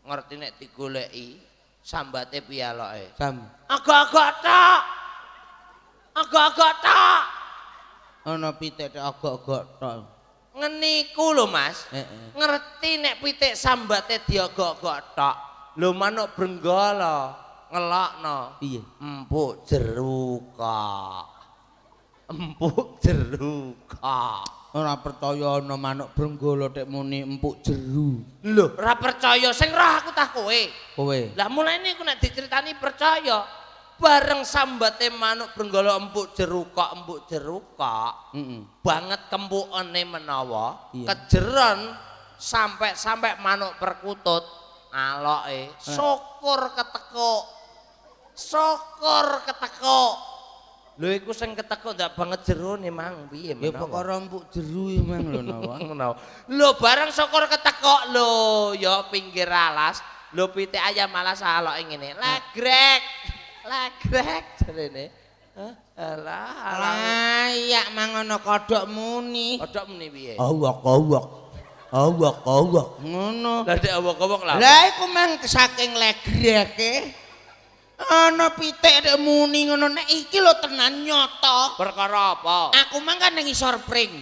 [SPEAKER 10] Ngerti nek digoleki sambate piyaloke. Agak-agak tok. Agak-agak tok.
[SPEAKER 11] Ana pitik agak-agak tok.
[SPEAKER 10] Ngeniku lho Mas. Ngerti nek pitik sambate diagak-agak tok. Lho manuk brenggala ngelokno.
[SPEAKER 11] Piye?
[SPEAKER 10] Empuk jeruka. Empuk jeruka.
[SPEAKER 11] Ora percaya ana manuk brenggala tek muni empuk jeru.
[SPEAKER 10] Lho, ora percaya sing roh aku tah kowe.
[SPEAKER 11] Kowe.
[SPEAKER 10] Lah mulane aku nek diceritani percaya. Bareng sambate manuk brenggala empuk jeruka banget kempukane menawa kejeron sampai manuk perkutut aloke syukur ketekuk lho iku sing ketekuk ndak banget jerone mang piye
[SPEAKER 11] ya perkara empuk jeru mang lho nawa
[SPEAKER 10] lho bareng syukur ketekuk lho ya pinggir alas lho pitik ayam alas aloke ngene Lagrek jarene. Alah.
[SPEAKER 11] Layak mangono kodhok muni.
[SPEAKER 10] Kodhok muni piye?
[SPEAKER 11] Awak. Ngono.
[SPEAKER 10] Lah nek awak-awak lah.
[SPEAKER 11] Lah iku mang saking legreke. Ana pitik nek muni ngono nek iki lho tenan nyoto.
[SPEAKER 10] Perkara apa?
[SPEAKER 11] Aku mang kan ning isor pring.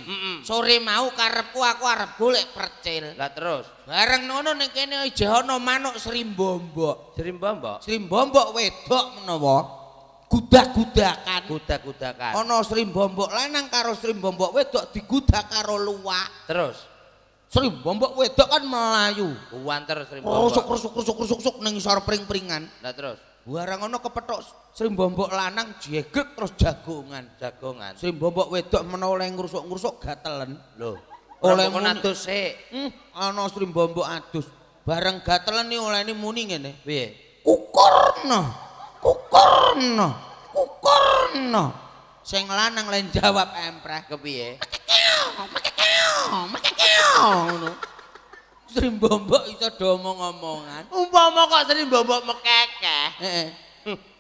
[SPEAKER 11] Sore mau karepku aku arep golek percil.
[SPEAKER 10] Lah terus
[SPEAKER 11] bareng ngono ning kene isih ana manuk srimbombok.
[SPEAKER 10] Srimbombok
[SPEAKER 11] wedok menawa. Gudak-gudakan.
[SPEAKER 10] Gudak-gudakan.
[SPEAKER 11] Ana srimbombok lanang karo srimbombok wedok digudak karo luwak.
[SPEAKER 10] Terus
[SPEAKER 11] srimbombok wedok kan melayu.
[SPEAKER 10] Kuwanter srimbombok.
[SPEAKER 11] Rusuk ning isor pring-pringan.
[SPEAKER 10] Lah terus
[SPEAKER 11] barang ngono kepethuk srimbombok lanang jegrek terus jagongan. Srimbombok wedok menawa oleh ngrusuk-ngrusuk gatelen.
[SPEAKER 10] Lho,
[SPEAKER 11] oleh
[SPEAKER 10] adus sik.
[SPEAKER 11] Ana srimbombok adus. Bareng gatelen iki olehne muni ngene.
[SPEAKER 10] Piye?
[SPEAKER 11] Kukurna. Sing lanang lain jawab empreh
[SPEAKER 10] kepiye?
[SPEAKER 11] Ngono. Srimbombok iso do omong-omongan.
[SPEAKER 10] Umpama kok srimbombok mekekeh.
[SPEAKER 11] Heeh.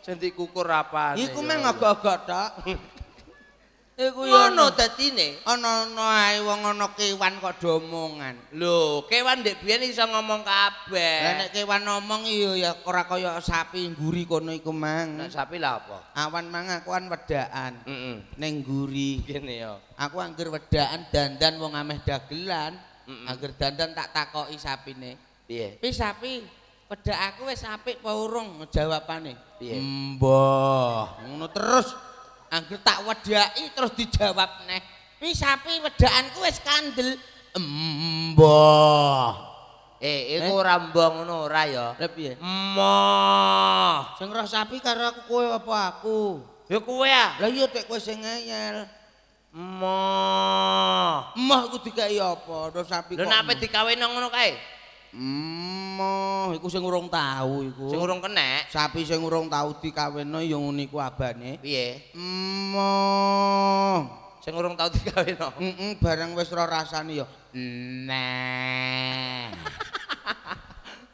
[SPEAKER 10] Sing dikukur apane?
[SPEAKER 11] Iku meng agak-agak tok. Iku
[SPEAKER 10] ngono dadine.
[SPEAKER 11] Ana ae wong ana kewan kok do omongan.
[SPEAKER 10] Lho, kewan ndek biyen iso ngomong kabeh.
[SPEAKER 11] Lah nek kewan ngomong ya ora kaya sapi ngguri kono iku mang.
[SPEAKER 10] Nek sapi lha apa?
[SPEAKER 11] Awan mang aku kan wedaan. Ning ngguri
[SPEAKER 10] kene ya.
[SPEAKER 11] Aku angger wedaan dandan wong ameh dagelan. Angger dandan tak takoki sapine.
[SPEAKER 10] Piye?
[SPEAKER 11] Pi sapi, wedak aku wis apik apa urung jawabane?
[SPEAKER 10] Piye?
[SPEAKER 11] Mbah. Ngono terus. Angger tak wedaki terus dijawab neh. Pi sapi wedakanku wis kandel. Mbah.
[SPEAKER 10] Iku ora mbah ngono ora ya.
[SPEAKER 11] Lah piye?
[SPEAKER 10] Mbah.
[SPEAKER 11] Sing roh sapi karo aku kowe apa aku?
[SPEAKER 10] Ya kowe ah.
[SPEAKER 11] Lah iya tek kowe sing ngeyel.
[SPEAKER 10] Mbah.
[SPEAKER 11] Mbah iku dikai apa? Roh sapi kok.
[SPEAKER 10] Lho nek dikawin ngono kae.
[SPEAKER 11] Iku sing urung tau iku.
[SPEAKER 10] Sing urung kenek.
[SPEAKER 11] Sapi sing urung tau dikawinno ya ngono iku abane.
[SPEAKER 10] Piye? Sing urung tau dikawinno.
[SPEAKER 11] Bareng wis ora rasane ya. Nah.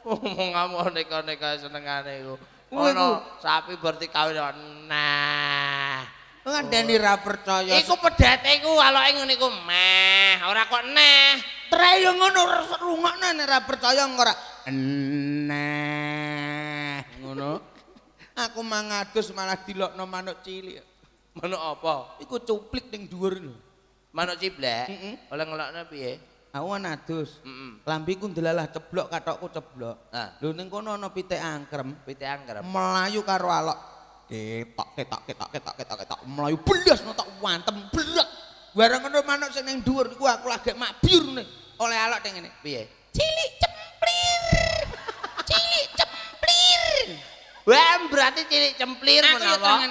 [SPEAKER 10] Ngomong neka-neka senengane iku. Ono sapi bar dikawin nah.
[SPEAKER 11] Ngandani ra percaya.
[SPEAKER 10] Iku pedate iku aloke ngene iku meh, ora kok neh.
[SPEAKER 11] Tre yo ngono rungokno nek ra percaya ora. Nah. Ngono. Aku mangadus malah dilokno manuk cilik.
[SPEAKER 10] Manuk apa?
[SPEAKER 11] Iku cuplik ning dhuwur lho.
[SPEAKER 10] Manuk ciblek. Oleh ngelokno piye?
[SPEAKER 11] Aku adus. Lambiku ndelalah ceblok katokku ceblok. Lho ning kono ana pitik angkrem. Melayu karo alok. Ketok. Melayu blas no tak wantem blek. Bareng ngono manuk sing ning dhuwur iku aku lagi mabyur nih. Oleh alok ning ngene.
[SPEAKER 10] Piye?
[SPEAKER 11] Cilik cemplir.
[SPEAKER 10] Wah, berarti cilik cemplir menawa.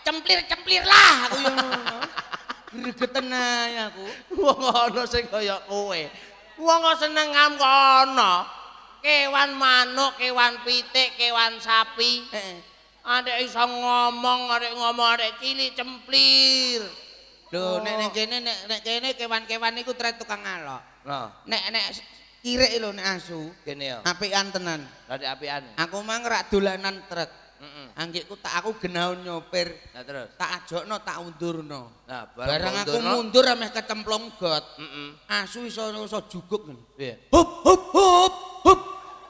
[SPEAKER 11] Cemplir lah aku yo ngono. Gregeten ae aku.
[SPEAKER 10] Wong ana sing kaya kowe. Wong seneng ngono. Kewan manuk, kewan pitik, kewan sapi. Heeh. Arek iso ngomong, arek cilik cemplir.
[SPEAKER 11] Lho nek kene kewan-kewan niku tre tukang ngalok.
[SPEAKER 10] Nah,
[SPEAKER 11] Nek kirek lho nek asu.
[SPEAKER 10] kene ya.
[SPEAKER 11] Apikan tenan.
[SPEAKER 10] Lah nek apian.
[SPEAKER 11] Aku mang rak dolanan truk.
[SPEAKER 10] Heeh.
[SPEAKER 11] Anggikku aku genaun nyopir.
[SPEAKER 10] Lah terus.
[SPEAKER 11] Tak ajokno tak undurno.
[SPEAKER 10] Nah,
[SPEAKER 11] Bareng aku mundur ameh kecemplung got.
[SPEAKER 10] Heeh.
[SPEAKER 11] Asu iso juguk ngono.
[SPEAKER 10] Piye?
[SPEAKER 11] Hup hup hup hup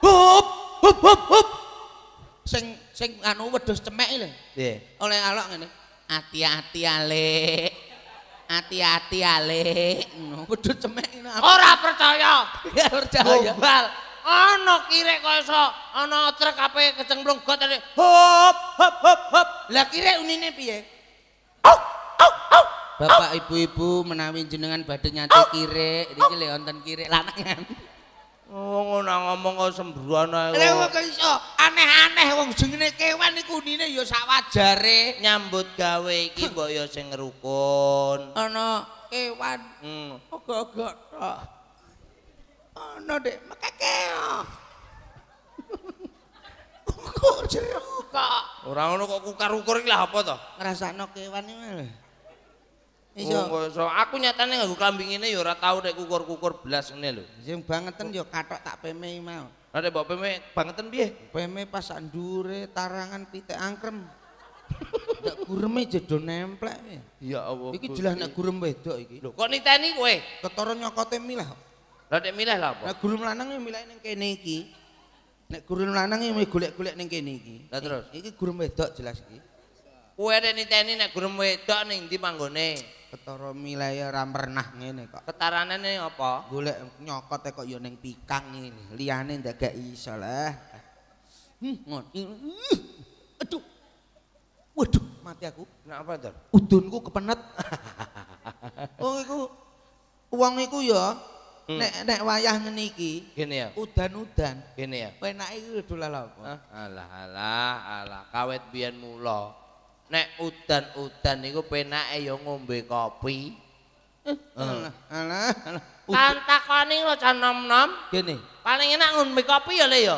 [SPEAKER 11] hup hup hup hup. Sing anu wedhus cemek lho.
[SPEAKER 10] Piye?
[SPEAKER 11] Oleh alok ngene. Hati-hati ale. Hati-hati ale. Ngono wedhus cemek ngono.
[SPEAKER 10] Ora percaya.
[SPEAKER 11] Ya percaya.
[SPEAKER 10] Gombal. Ana kirek kok iso ana truk ape kecemplung got ane. Hop hop hop hop.
[SPEAKER 11] Lah kirek unine piye? Bapak ibu-ibu menawi jenengan badhe nyate kirek, niki lho wonten kirek lanangan.
[SPEAKER 10] Oh, ngono ngomong kok sembrono ae.
[SPEAKER 11] Lha kok iso aneh-aneh wong jenenge kewan niku unine ya sawajare.
[SPEAKER 10] Nyambut gawe iki mbok ya sing rukun.
[SPEAKER 11] Ana kewan ogok-ogok tok. Ana Dek mekekeo. Kok jeruk kok.
[SPEAKER 10] Ora ngono kok kukar-ukur iki lah apa to?
[SPEAKER 11] Ngrasakno kewan iki lho.
[SPEAKER 10] Iso. Aku nyatane nganggo klambi ngene ya ora tau nek kukur-kukur blas ngene lho.
[SPEAKER 11] Sing bangeten ya kathok tak pemehi mau.
[SPEAKER 10] Lah nek mbok peme bangeten piye?
[SPEAKER 11] Peme pas sak ndure tarangan pitik angkrem. Ndak gureme jedo nemplek.
[SPEAKER 10] Ya Allah.
[SPEAKER 11] Iki jelas nek gurem wedok iki.
[SPEAKER 10] Lho kok niteni kowe?
[SPEAKER 11] Ketara nyokote milah.
[SPEAKER 10] Lah nek milih lah apa?
[SPEAKER 11] Nek gurem lanang ya milih ning kene iki. Nek gurem lanang ya golek-golek ning kene iki.
[SPEAKER 10] Lah terus?
[SPEAKER 11] Iki gurem wedok jelas iki.
[SPEAKER 10] Kowe nek niteni nek gurem wedok ning ndi panggone?
[SPEAKER 11] Ketara milih ya ora pernah ngene kok.
[SPEAKER 10] Ketarane ning apa?
[SPEAKER 11] Golek nyokote kok ya ning pikang ngene. Liyane ndak gak iso lah. Aduh. Waduh, mati aku.
[SPEAKER 10] Kenapa, Dor?
[SPEAKER 11] Udunku kepenet. Oh iku wong iku ya nek wayah ngene iki.
[SPEAKER 10] Gene ya.
[SPEAKER 11] Udan-udan.
[SPEAKER 10] Gene ya.
[SPEAKER 11] Penake iki dolan apa?
[SPEAKER 10] Alah, kawit biyen mula. Nek udan-udan niku penake ya ngombe kopi.
[SPEAKER 11] Alah.
[SPEAKER 10] Kan takoni lho can nom-nom.
[SPEAKER 11] Gene.
[SPEAKER 10] Paling enak ngombe kopi ya le ya.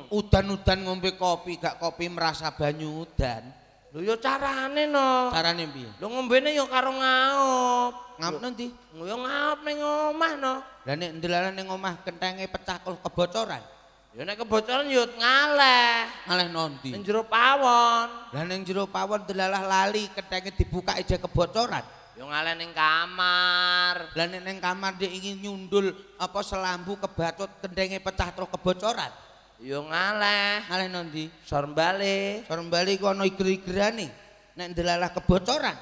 [SPEAKER 11] Udan-udan ngombe kopi, gak kopi merasa banyu udan.
[SPEAKER 10] Lho ya carane no.
[SPEAKER 11] Carane piye?
[SPEAKER 10] Lho ngombene ya karo ngaup.
[SPEAKER 11] Ngaup nanti?
[SPEAKER 10] Ya ngaup ning omah no.
[SPEAKER 11] Lah nek ndelalan ning omah kentenge pecah kebocoran.
[SPEAKER 10] Ya nek kebocoran ya ngaleh.
[SPEAKER 11] Ngaleh nanti?
[SPEAKER 10] Ning jero pawon.
[SPEAKER 11] Lah ning jero pawon delalah lali kentenge dibuka ije kebocoran.
[SPEAKER 10] Ya ngaleh ning kamar.
[SPEAKER 11] Lah nek ning kamar dia ingin nyundul apa selambu kebacut kentenge pecah terus kebocoran.
[SPEAKER 10] Ya ngaleh.
[SPEAKER 11] Ngaleh nanti?
[SPEAKER 10] Sorbale.
[SPEAKER 11] Sorbale ku ana iger-igerane. Nek ndelalah kebocoran.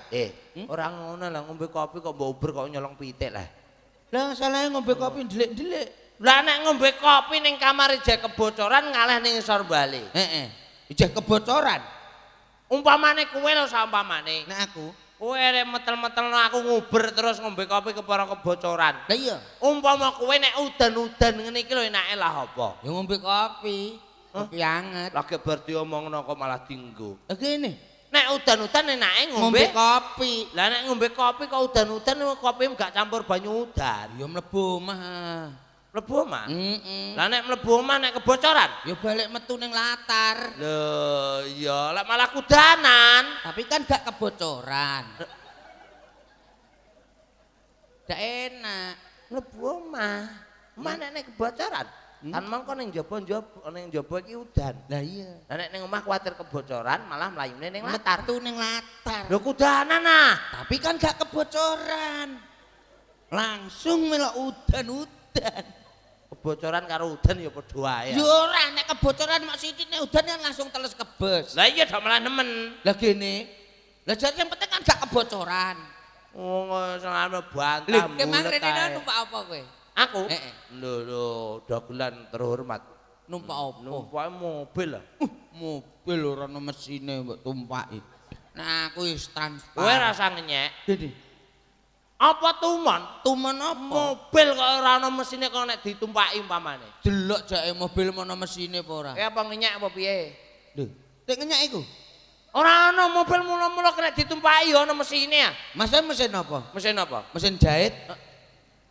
[SPEAKER 10] Ora ngono lah ngombe kopi kok mbok uber kok nyolong pitik lah.
[SPEAKER 11] Lah salahe ngombe kopi ndelik-ndelik.
[SPEAKER 10] Lah nek ngombe kopi ning kamar ije kebocoran ngaleh ning sorbale.
[SPEAKER 11] Heeh. Ije kebocoran.
[SPEAKER 10] Umpamane kowe lho saumpamane.
[SPEAKER 11] Nek aku
[SPEAKER 10] kowe arek metel-metelno aku nguber terus ngombe kopi kepara kebocoran.
[SPEAKER 11] Lah iya.
[SPEAKER 10] Umpama kowe nek udan-udan ngene iki lho enake lah apa?
[SPEAKER 11] Ya ngombe kopi. Kopi anget.
[SPEAKER 10] Lagi bar diomongno kok malah dienggo.
[SPEAKER 11] Lah kene.
[SPEAKER 10] Nek udan-udan enake ngombe
[SPEAKER 11] kopi.
[SPEAKER 10] Lah nek ngombe kopi kok udan-udan kopi gak campur banyu udan.
[SPEAKER 11] Ya mlebu omah.
[SPEAKER 10] Mlebu omah? Lah nek mlebu omah nek kebocoran?
[SPEAKER 11] Ya balik metu ning latar.
[SPEAKER 10] Lho, iya lek malah kudanan.
[SPEAKER 11] Tapi kan gak kebocoran. Gak enak.
[SPEAKER 10] Mlebu omah. Omah nek kebocoran. Kan mangko ning njaba iki udan.
[SPEAKER 11] Lah iya.
[SPEAKER 10] Lah nek ning omah kuwatir kebocoran malah mlayune ning latar.
[SPEAKER 11] Metu ning latar.
[SPEAKER 10] Lho kudanan ah.
[SPEAKER 11] Tapi kan gak kebocoran. Langsung melok udan-udan.
[SPEAKER 10] Kebocoran karo udan ya padha wae.
[SPEAKER 11] Ya ora nek kebocoran mak sithik nek udan kan langsung teles kebes.
[SPEAKER 10] Lah iya dak malah nemen.
[SPEAKER 11] Lah gene. Lah jare yang penting kan gak kebocoran.
[SPEAKER 10] Oh ngono bantah.
[SPEAKER 11] Lho, kemang rene numpak apa kowe?
[SPEAKER 10] Aku? Heeh. Lho, dagelan terhormat.
[SPEAKER 11] Numpak apa?
[SPEAKER 10] Numpak mobil lah.
[SPEAKER 11] Mobil ora ono mesine mbok tumpaki. Nah, aku wis transparan.
[SPEAKER 10] Kowe rasa ngenyek.
[SPEAKER 11] Dene.
[SPEAKER 10] Apa tuman?
[SPEAKER 11] Tuman apa?
[SPEAKER 10] Mobil kok ora ono mesine kok nek ditumpaki umpamane.
[SPEAKER 11] Delok jake mobil ono mesine apa ora?
[SPEAKER 10] Apa ngenyek apa piye?
[SPEAKER 11] Lho, nek ngenyek iku.
[SPEAKER 10] Ora ono mobil mula-mula kena ditumpaki ya ono mesine ya.
[SPEAKER 11] Masa mesin apa?
[SPEAKER 10] Mesin apa?
[SPEAKER 11] Mesin jahit.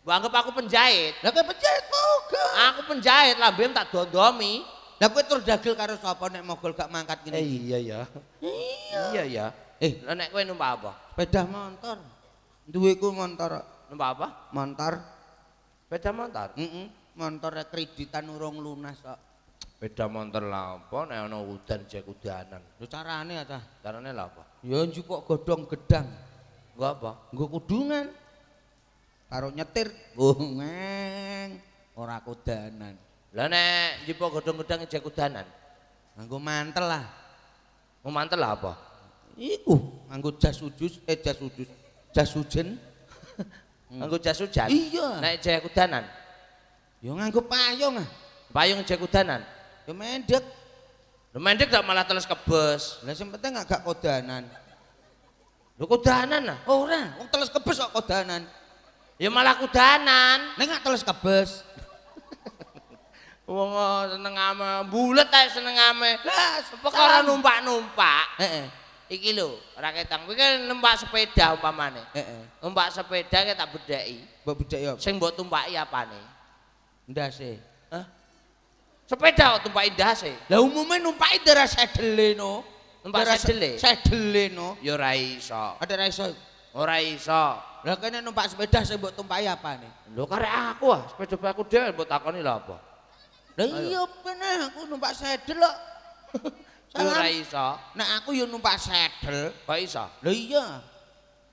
[SPEAKER 10] Mbok anggap aku penjahit.
[SPEAKER 11] Lah kowe penjahit moga.
[SPEAKER 10] Aku penjahit, lambem tak dondomi.
[SPEAKER 11] Lah kowe tur dagel karo sapa nek mogol gak mangkat ngene iki?
[SPEAKER 10] Iya ya. Iya ya. Lah nek kowe numpak apa?
[SPEAKER 11] Sepeda motor. Duweku motor.
[SPEAKER 10] Numpak apa?
[SPEAKER 11] Motor.
[SPEAKER 10] Sepeda motor?
[SPEAKER 11] Motor kreditan urung lunas kok.
[SPEAKER 10] Sepeda motor lah apa nek ana udan jek udanan.
[SPEAKER 11] Lho carane ta?
[SPEAKER 10] Carane lah apa?
[SPEAKER 11] Ya njupuk godhong gedang.
[SPEAKER 10] Nggo apa?
[SPEAKER 11] Nggo kudungan. Karo nyetir. Ngeng. Ora kudanan.
[SPEAKER 10] Lah nek njupuk godhong gedang jek udanan.
[SPEAKER 11] Nganggo mantel lah.
[SPEAKER 10] Mau mantel lah apa?
[SPEAKER 11] Iku nganggo jas hujan.
[SPEAKER 10] Nganggo jas hujan?
[SPEAKER 11] Iya.
[SPEAKER 10] Nek jek udanan.
[SPEAKER 11] Ya nganggo payung ah.
[SPEAKER 10] Payung jek udanan.
[SPEAKER 11] Ya mendek.
[SPEAKER 10] Lho mendek gak malah teles kebes.
[SPEAKER 11] Lah sing penting agak kodanan.
[SPEAKER 10] Lho kodanan ah?
[SPEAKER 11] Ora, wong teles kebes kok kodanan.
[SPEAKER 10] Ya malah kudanan.
[SPEAKER 11] Nek gak teles kebes.
[SPEAKER 10] Wong seneng ame bulet ae seneng ame.
[SPEAKER 11] Lah
[SPEAKER 10] perkara numpak-numpak.
[SPEAKER 11] Heeh.
[SPEAKER 10] Iki lho, raketang kuwi kan numpak sepeda umpamane.
[SPEAKER 11] Heeh.
[SPEAKER 10] Numpak sepeda ki tak bedheki.
[SPEAKER 11] Mbok bedheki apa?
[SPEAKER 10] Sing mbok tumpaki apane?
[SPEAKER 11] Ndase.
[SPEAKER 10] Hah? Sepeda kok tumpaki ndase.
[SPEAKER 11] Lah umume numpaki dara sedele no.
[SPEAKER 10] Numpak sedele.
[SPEAKER 11] Sedele no.
[SPEAKER 10] Ya ora iso.
[SPEAKER 11] Ada ra iso.
[SPEAKER 10] Ora iso.
[SPEAKER 11] Lah kene numpak sepeda sing mbok tumpaki apane?
[SPEAKER 10] Lho karek aku ah, sepeda aku dhewe mbok takoni lha apa?
[SPEAKER 11] Lah iya bener aku numpak sedel kok.
[SPEAKER 10] Ora iso.
[SPEAKER 11] Nek aku yo numpak sedel,
[SPEAKER 10] kok iso?
[SPEAKER 11] Lah iya.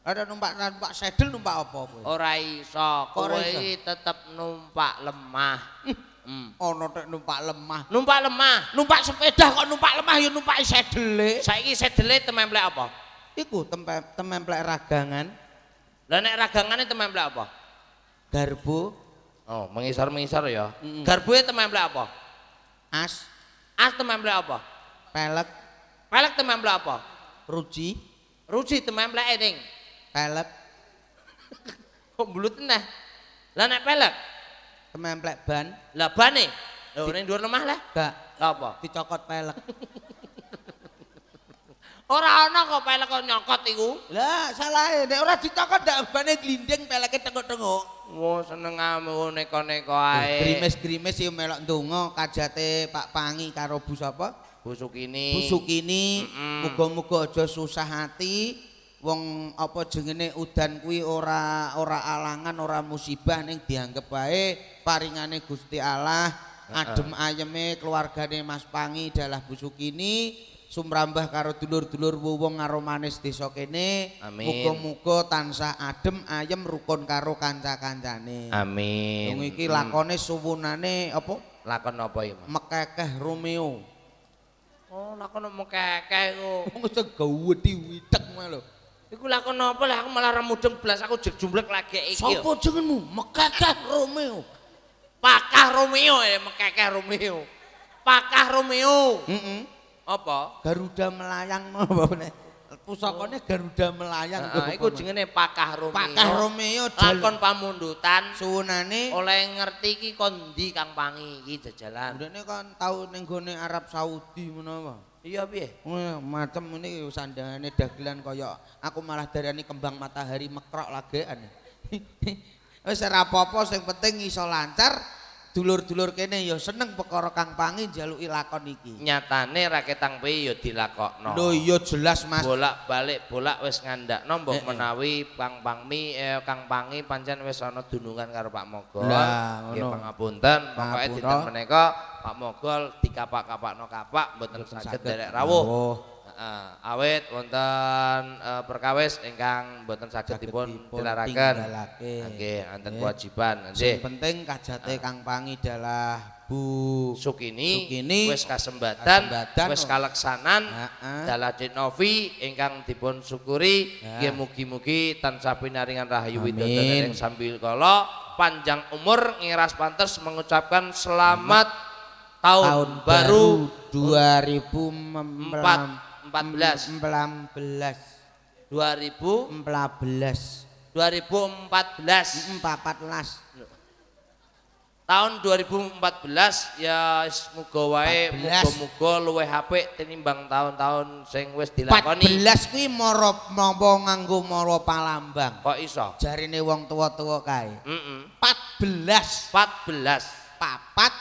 [SPEAKER 11] Ada numpak sedel numpak apa kowe?
[SPEAKER 10] Ora iso. Kowe iki tetep numpak lemah.
[SPEAKER 11] Ono tek numpak lemah.
[SPEAKER 10] Numpak lemah.
[SPEAKER 11] Numpak sepeda kok numpak lemah yo numpak sedele.
[SPEAKER 10] Saiki sedele tememplek apa?
[SPEAKER 11] Iku tememplek ragangan.
[SPEAKER 10] Lah nek ragangane tememplek apa?
[SPEAKER 11] Garbo.
[SPEAKER 10] Oh, mengisar-mengisar ya. Garboe tememplek apa?
[SPEAKER 11] As.
[SPEAKER 10] As tememplek apa?
[SPEAKER 11] Pelek.
[SPEAKER 10] Pelek tememplek apa?
[SPEAKER 11] Ruji.
[SPEAKER 10] Ruji tememplek ning.
[SPEAKER 11] Pelek.
[SPEAKER 10] Kok bulut neh. Lah nek pelek
[SPEAKER 11] tememplek ban.
[SPEAKER 10] Lah bane. Lho ning dhuwur lemah lah.
[SPEAKER 11] Gak.
[SPEAKER 10] Apa?
[SPEAKER 11] Dicokot pelek.
[SPEAKER 10] Ora ana kok pelek kok nyokot iku.
[SPEAKER 11] Lah salahe nek ora dicokot ndak bane glinding peleke tengok-tengok.
[SPEAKER 10] Wo seneng ame neko-neko ae.
[SPEAKER 11] Grimes-grimes yo melok ndonga kajate Pak Pangi karo Bu sapa?
[SPEAKER 10] Bu Sukini.
[SPEAKER 11] Bu Sukini. Muga-muga aja susah hati. Wong apa jengene udan kuwi ora alangan, ora musibah ning dianggep bae paringane Gusti Allah. Adem ayeme keluargane Mas Pangi dalah Bu Sukini. Sumrambah karo dulur-dulur wong karo manis desa kene. Muga-muga tansah adem ayem rukun karo kanca-kancane.
[SPEAKER 10] Amin.
[SPEAKER 11] Wong iki lakone suwunane apa?
[SPEAKER 10] Lakon apa iki?
[SPEAKER 11] Mekekeh Romeo.
[SPEAKER 10] Oh, lakon mekekeh iku.
[SPEAKER 11] Wong sing gawedi witek lho.
[SPEAKER 10] Iku lakon apa lah aku malah remudeng blas aku jek jumblek lagi iki.
[SPEAKER 11] Sopo jenengmu? Mekekeh Romeo.
[SPEAKER 10] Pakah Romeo ya, mekekeh Romeo. Pakah Romeo. Apa?
[SPEAKER 11] Garuda melayang apa meneh? Pusakane Garuda melayang.
[SPEAKER 10] Iku jenenge Pakah Romeo.
[SPEAKER 11] Pakah Romeo
[SPEAKER 10] lakon pamundutan
[SPEAKER 11] suwunane
[SPEAKER 10] oleh ngerti iki kon ndi Kang Pangi iki jajalan.
[SPEAKER 11] Ndene kan tau ning gone Arab Saudi menawa.
[SPEAKER 10] Iya piye?
[SPEAKER 11] Macem ngene sandangane dagelan kaya aku malah darani kembang matahari mekrok lagean. Wis ora apa-apa sing penting iso lancar. Dulur-dulur kene ya seneng perkara Kang Pangi njaluki lakon iki.
[SPEAKER 10] Nyatane raketang kuwi ya dilakokno.
[SPEAKER 11] Lho iya jelas Mas.
[SPEAKER 10] Bolak-balik bolak wis ngandakno mbok menawi Kang Pangi pancen wis ana dunungan karo Pak Mogol. Nggih pangapunten, pokoke dinten menika Pak Mogol dikapak-kapakno kapak mboten saged derek rawuh. Awit wonten perkawis ingkang mboten saged dipun tilaraken. Nggih, wonten kewajiban. Nggih.
[SPEAKER 11] Sing penting kajate Kang Pangi dalah Bu
[SPEAKER 10] Sukini wis kasembatan, wis kaleksanan dalah Dinovi ingkang dipun syukuri. Nggih mugi-mugi tansah pinaringan rahayu widodaren sambil kala panjang umur ngiras pantes mengucapkan selamat tahun baru
[SPEAKER 11] 2014.
[SPEAKER 10] Tahun 2014 ya muga wae muga-muga luwih apik tinimbang tahun-tahun sing wis dilakoni.
[SPEAKER 11] 14 kuwi mara nganggo mara palambang.
[SPEAKER 10] Kok iso?
[SPEAKER 11] Jarine wong tuwa-tuwa kae. 14
[SPEAKER 10] papat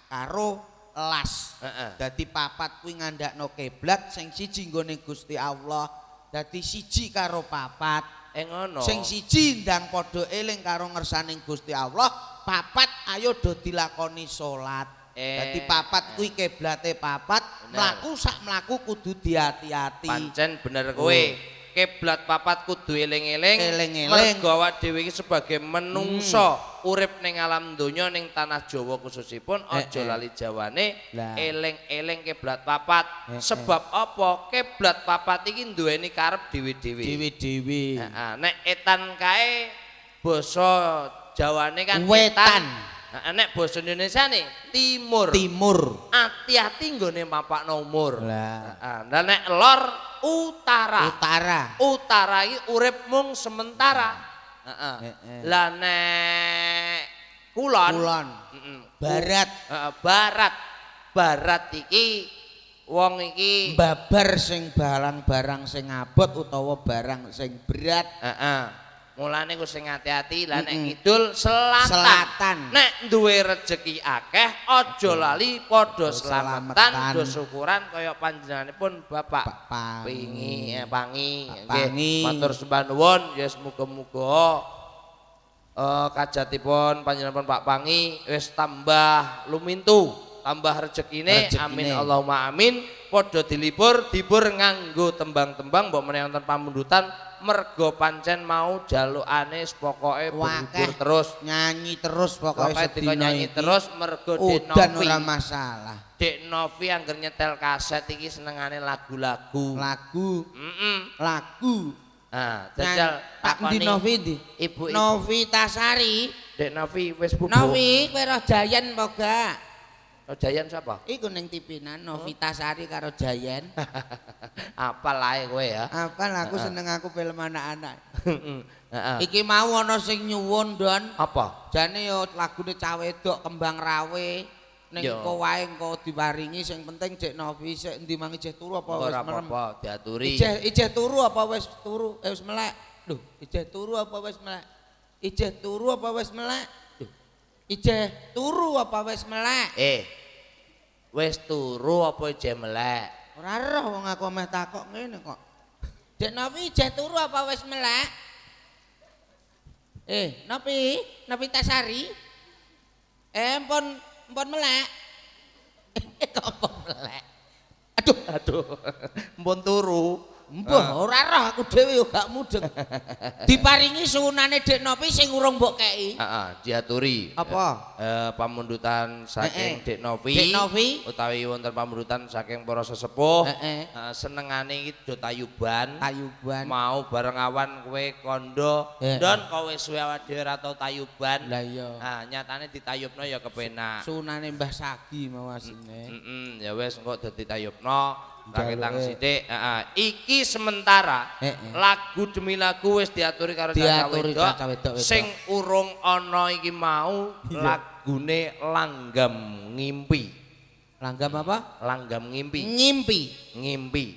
[SPEAKER 10] karo
[SPEAKER 11] las. Dadi papat kuwi ngandakno kiblat, sing siji nggone Gusti Allah. Dadi siji karo papat.
[SPEAKER 10] Ngono.
[SPEAKER 11] Sing siji ndang padha eling karo ngersaning Gusti Allah, papat ayo do dilakoni salat. Dadi papat kuwi kiblate papat, mlaku sak mlaku kudu diati-ati.
[SPEAKER 10] Pancen bener kowe. Kiblat papat kudu eling-eling. Mergo awak dhewe iki sebagai menungso urip ning alam donya ning tanah Jawa khususipun aja lali jawane eling-eling kiblat papat. Sebab apa? Kiblat papat iki duweni karep dhewe-dhewe.
[SPEAKER 11] Dhewe-dhewe.
[SPEAKER 10] Nek etan kae basa Jawane kan
[SPEAKER 11] wetan.
[SPEAKER 10] Nek basa Indonesiane timur.
[SPEAKER 11] Timur.
[SPEAKER 10] Hati-hati nggone mapakno umur. Lah nek lor utara. Utara iki urip mung sementara. Lah nek kulon.
[SPEAKER 11] Barat.
[SPEAKER 10] Barat iki wong iki
[SPEAKER 11] babar sing barang-barang sing abot utawa barang sing berat.
[SPEAKER 10] Mulane ku sing ati-ati lah nek ngidul selatan. Nek duwe rejeki akeh aja lali padha slametan do syukuran kaya panjenenganipun Bapak Pangi nggih matur sembah nuwun ya muga-muga kajatipun panjenenganipun Pak Pangi wis tambah lumintu tambah rezekine amin Allahumma amin padha dibur nganggo tembang-tembang mbok menawi wonten pamundutan mergo pancen mau jalukane pokoke berhibur terus
[SPEAKER 11] nyanyi terus pokoke sedina
[SPEAKER 10] nyanyi terus mergo
[SPEAKER 11] Dek Novi ora masalah.
[SPEAKER 10] Dek Novi angger nyetel kaset iki senengane lagu-lagu.
[SPEAKER 11] Lagu.
[SPEAKER 10] Jajal
[SPEAKER 11] Pak Ndi Novi ndi?
[SPEAKER 10] Ibu
[SPEAKER 11] Novi Tasari.
[SPEAKER 10] Dek Novi wis bubuk.
[SPEAKER 11] Novi kowe roh Jayan apa gak?
[SPEAKER 10] Jayan siapa?
[SPEAKER 11] Iku ning tipinan Novita Sari karo Jayan.
[SPEAKER 10] Apal ae kowe ya.
[SPEAKER 11] Apal aku seneng aku film anak-anak. Iki mau ana sing nyuwun Don.
[SPEAKER 10] Apa?
[SPEAKER 11] Jane yo lagune cah wedok kembang rawe ning engko wae engko diparingi sing penting Dek Novi sik endi mang ijeh turu apa wis merem.
[SPEAKER 10] Ora apa-apa diaturi.
[SPEAKER 11] Ijeh turu apa wis turu? Wis melek. Lho, ijeh turu apa wis melek? Ijeh turu apa wis melek? Ijeh turu apa wis melek?
[SPEAKER 10] Wis turu apa ijeh melek?
[SPEAKER 11] Ora roh wong aku meh takok ngene kok. Dek Novi ijeh turu apa wis melek? Novi Tasari. Empun melek. Kok empun melek? Aduh.
[SPEAKER 10] Empun turu.
[SPEAKER 11] Mbah ora roh aku dhewe yo gak mudeng. Diparingi suwunane Dek Novi sing urung mbok kei.
[SPEAKER 10] Diaturi.
[SPEAKER 11] Apa?
[SPEAKER 10] Pamundutan saking Dek Novi utawi wonten pamundutan saking para sesepuh. Senengane iki do tayuban. Mau bareng awan kowe kandha. Don kowe wis suwe awake dhewe ora tau tayuban.
[SPEAKER 11] Lah iya.
[SPEAKER 10] Nyatane ditayubno ya kepenak.
[SPEAKER 11] Suwunane Mbah Sagi mau asine.
[SPEAKER 10] Ya wis engko dadi tayubno. Raketang sithik, iki sementara lagu demi lagu wis diaturi karo cah wedok sing urung ana iki mau lagune Langgam Ngimpi.
[SPEAKER 11] Langgam apa?
[SPEAKER 10] Langgam Ngimpi. Ngimpi.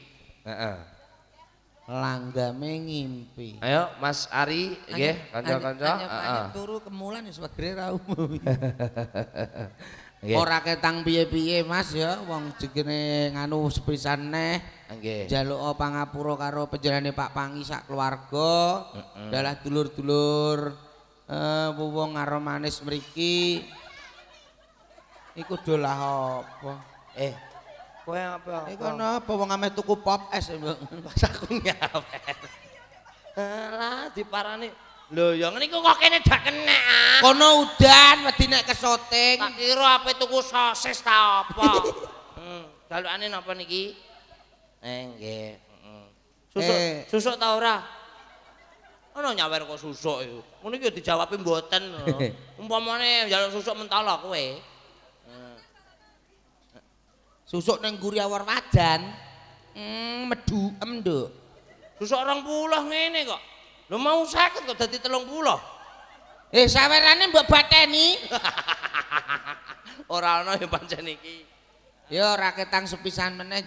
[SPEAKER 11] Langgame ngimpi.
[SPEAKER 10] Ayo Mas Ari nggih kanca-kanca.
[SPEAKER 11] Turu kemulan wis wegere ra umum. Ora ketang piye-piye Mas ya wong jegene nganu sepisan neh nggih njaluk pangapura karo panjenengane Pak Pangi sak keluarga dalah dulur-dulur wong karo manis mriki iku dolah apa kowe apa iku napa wong ame tuku pop es pas aku nyawer lah diparani. Lho ya ngene iku kok kene dak kenek. Kono udan wedi nek kesoting.
[SPEAKER 10] Tak kira ape tuku sosis ta apa. Dalukane napa niki? Nggih, Susuk ta ora? Ono nyawer kok susuk iku. Ngono iki dijawabi mboten. Umpamane njaluk susuk mentala kowe.
[SPEAKER 11] Susuk ning Guriawar Wajan. Medu emnduk.
[SPEAKER 10] Susuk 20 ngene kok. Lho mau 50 kok dadi 30.
[SPEAKER 11] Sawerane mbok bateni.
[SPEAKER 10] Ora ana ya pancen iki.
[SPEAKER 11] Ya ora ketang sepisan meneh